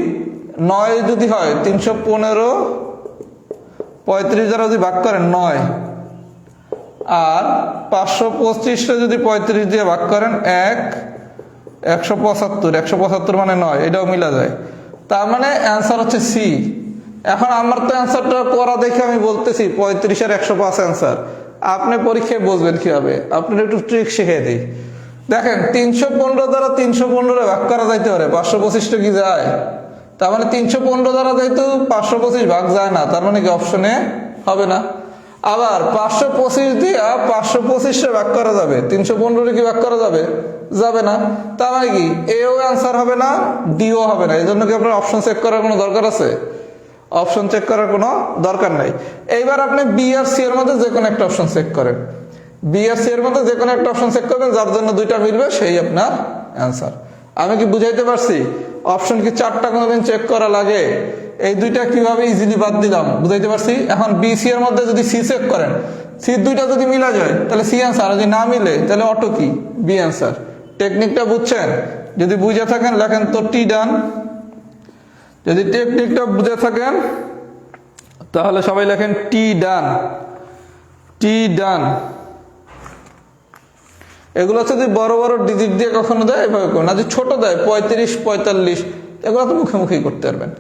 9 যদি হয় 315, 35 দ্বারা যদি ভাগ করেন 9, আর 525 যদি 35 দিয়ে ভাগ করেন 1, 175 মানে 9, এটাও মিলা যায়। তার মানে অ্যান্সার হচ্ছে সি। এখন আমার তো অ্যান্সারটা করা দেখে আমি বলতেছি 35 আর 105 অ্যান্সার। আপনি পরীক্ষায় বুঝবেন কিভাবে, আপনার একটু ট্রিক শিখিয়ে দিই। দেখেন 315 দ্বারা 315 ভাগ করা যাইতে পারে, 525 কি যায়? তার মানে 315 দ্বারা যেহেতু 525 ভাগ যায় না, তার মানে কি অপশনে হবে না। আবার 525 দিয়ে 525 ভাগ করা যাবে, 315 কি ভাগ করা যাবে? যাবে না। তার মানে কি এও অ্যান্সার হবে না, ডিও হবে না। এই জন্য কি আপনার অপশন চেক করার কোনো দরকার আছে? অপশন চেক করার কোনো দরকার নাই। এইবার আপনি বি আর সি এর মধ্যে যে কোনো একটা অপশন চেক করেন, বি আর সি এর মধ্যে যে কোনো একটা অপশন চেক করবেন, যার জন্য দুইটা মিলবে সেই আপনার অ্যান্সার। আমি কি বুঝাইতে পারছি? অপশন কি 4টা কোনোদিন চেক করা লাগে? এই দুইটা কিভাবে ইজিলি বাদ দিলাম বুঝাইতে পারছি। এখন বি সি এর মধ্যে যদি সি চেক করেন, সি দুইটা যদি মিলা যায় তাহলে সি অ্যান্সার, যদি না মিলে তাহলে অটো কি বি অ্যান্সার। টেকনিকটা বুঝছেন? যদি বুঝে থাকেন লেখেন তো টি ডান। যদি টেকনিকটা বুঝে থাকেন তাহলে সবাই লেখেন টি ডান, টি ডান। এগুলো হচ্ছে যদি বড় বড় ডিজিট দিয়ে কখনো দেয় এভাবে করুন, আর যদি ছোট দেয় 35 45 এগুলো তো মুখে মুখেই করতে পারবেন।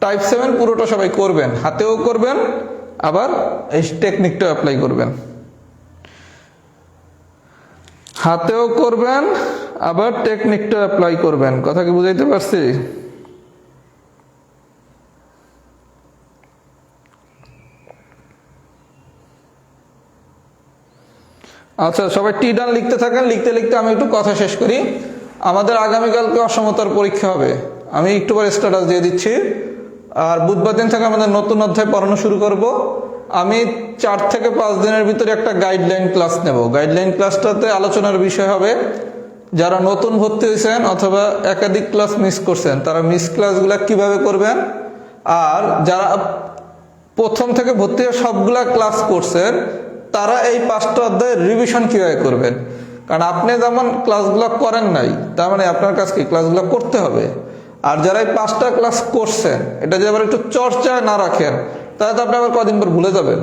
টাইপ 7 পুরোটা সবাই করবেন, হাতেও করবেন আবার এই টেকনিকটা অ্যাপ্লাই করবেন, হাতেও করবেন আবার টেকনিকটা অ্যাপ্লাই করবেন। কথা কি বুঝাইতে পারছি? আচ্ছা, সবাই টি ডান লিখতে থাকেন। লিখতে লিখতে আমি একটু কথা শেষ করি। আমাদের আগামীকালকে অসমতার পরীক্ষা হবে, আমি একটু পরে স্ট্যাটাস দিয়ে দিচ্ছি। আর বুধবার দিন থেকে আমাদের নতুন অধ্যায় পড়ানো শুরু করব। আমি 4 থেকে 5 দিনের ভিতরে একটা গাইডলাইন ক্লাস নেব। গাইডলাইন ক্লাসটাতে আলোচনার বিষয় হবে যারা নতুন ভর্তি হয়েছেন অথবা একাধিক ক্লাস মিস করছেন, তারা মিস ক্লাসগুলো কিভাবে করবেন, আর যারা প্রথম থেকে ভর্তি হয়ে সবগুলা ক্লাস করছেন তারা এই 5টা অধ্যায়ের রিভিশন কিভাবে করবেন। কারণ আপনি যেমন ক্লাসগুলো করেন নাই, তার মানে আপনার কাছে কি ক্লাসগুলো করতে হবে। আর যারা এই 5টা ক্লাস করছেন এটা যদি আবার একটু চর্চায় না রাখেন তাহলে তো আপনি আবার কদিন পর ভুলে যাবেন।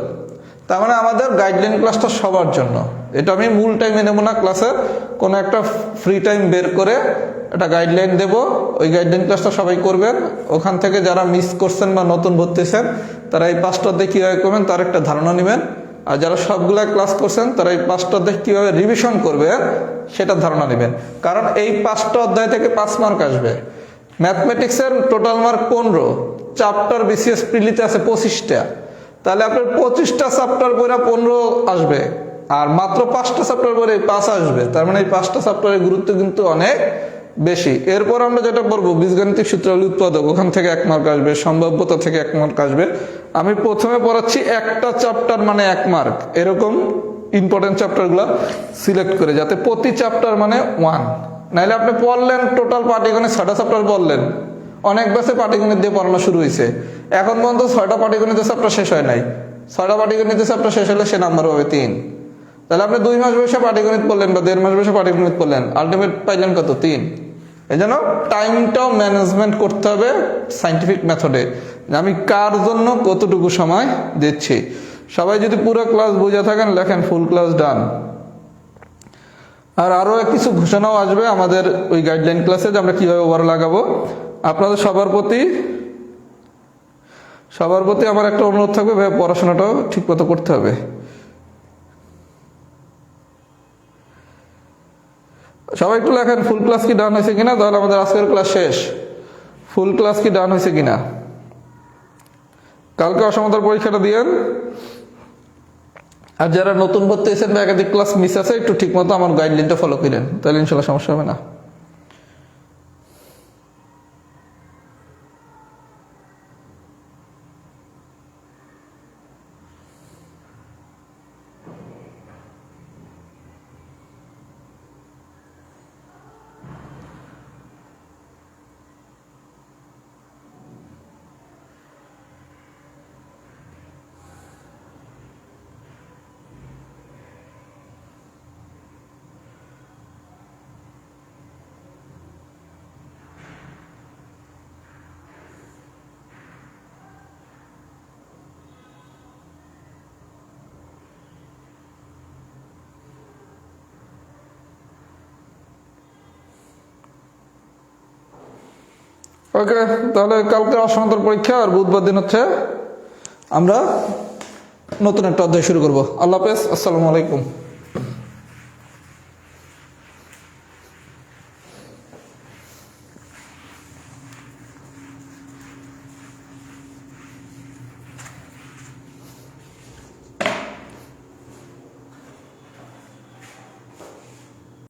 তার মানে আমাদের গাইডলাইন ক্লাসটা সবার জন্য। এটা আমি মূল টাইমে নেব না, ক্লাসের কোনো একটা ফ্রি টাইম বের করে একটা গাইডলাইন দেব, ওই গাইডলাইন ক্লাসটা সবাই করবেন। ওখান থেকে যারা মিস করছেন বা নতুন ভর্তি হয়েছেন তারা এই 5টা অধ্যায় কীভাবে করবেন তার একটা ধারণা নেবেন। আর যারা সবগুলা ক্লাস করছেন তারা এই 5টা অধ্যায় কীভাবে রিভিশন করবে সেটার ধারণা নেবেন। কারণ এই 5টা অধ্যায় থেকে 5 মার্ক আসবে। ম্যাথমেটিক্সের টোটাল মার্ক 15, চ্যাপ্টার বিসিএস প্রিলিতে আছে 25টা, তাহলে আপনার 25টা চ্যাপ্টার পড়ে 15 আসবে, আর মাত্র 5টা চ্যাপ্টার পড়ে 5 আসবে। তার মানে এই 5টা চ্যাপ্টারের গুরুত্ব কিন্তু অনেক বেশি। এরপর আমরা যেটা পড়বো বীজগাণিতিক সূত্রাবলী উৎপাদক, ওখান থেকে 1 মার্ক আসবে, সম্ভাব্যতা থেকে 1 মার্ক আসবে। আমি প্রথমে পড়াচ্ছি একটা চ্যাপ্টার মানে 1 মার্ক, এরকম ইম্পর্টেন্ট চ্যাপ্টারগুলো সিলেক্ট করে, যাতে প্রতি চ্যাপ্টার মানে 1। নাইলে আপনি পড়লেন টোটাল পাটিগণিত 6টা চ্যাপ্টার পড়লেন, অনেক ব্যাচে পাটিগণিত দিয়ে পড়ানো শুরু হয়েছে, এখন পর্যন্ত 6টা পাটিগণিতের চ্যাপ্টার শেষ হয় নাই। 6টা পাটিগণিতের চ্যাপ্টার শেষ হলে সে নাম্বার পাবে 3। তাহলে আপনি 2 মাস বসে পাটিগণিত পড়লেন বা 1.5 মাস বসে পাটিগণিত পড়লেন, আলটিমেট পাইলেন কত? 3। এই জন্য টাইমটাও ম্যানেজমেন্ট করতে হবে সাইন্টিফিক মেথডে, আমি কার জন্য কতটুকু সময় দিচ্ছি। সবাই যদি পুরো ক্লাস বুঝে থাকেন লেখেন ফুল ক্লাস ডান। আর আরও কিছু ঘোষণাও আসবে আমাদের ওই গাইডলাইন ক্লাসে, যে আমরা কীভাবে ওভার লাগাবো। আপনাদের সবার প্রতি আমার একটা অনুরোধ থাকবে, ভাই পড়াশোনাটাও ঠিক মতো করতে হবে। সবাই একটু লেখেন ফুল ক্লাস কি ডান হয়েছে কিনা, তাহলে আমাদের আজকের ক্লাস শেষ। ফুল ক্লাস কি ডান হয়েছে কিনা, কালকে অসমতার পরীক্ষাটা দিয়েন। আর যারা নতুন ভর্তি হয়েছেন বা একাধিক ক্লাস মিস আছে, একটু ঠিক মতো আমার গাইডলাইনটা ফলো করেন, তাহলে ইনশাল্লাহ সমস্যা হবে না। ওকে, তাহলে কালকে অসমতার পরীক্ষা, আর বুধবার দিন হচ্ছে আমরা নতুন একটা অধ্যায় শুরু করবো। আল্লাহ হাফেজ, আসসালামু আলাইকুম।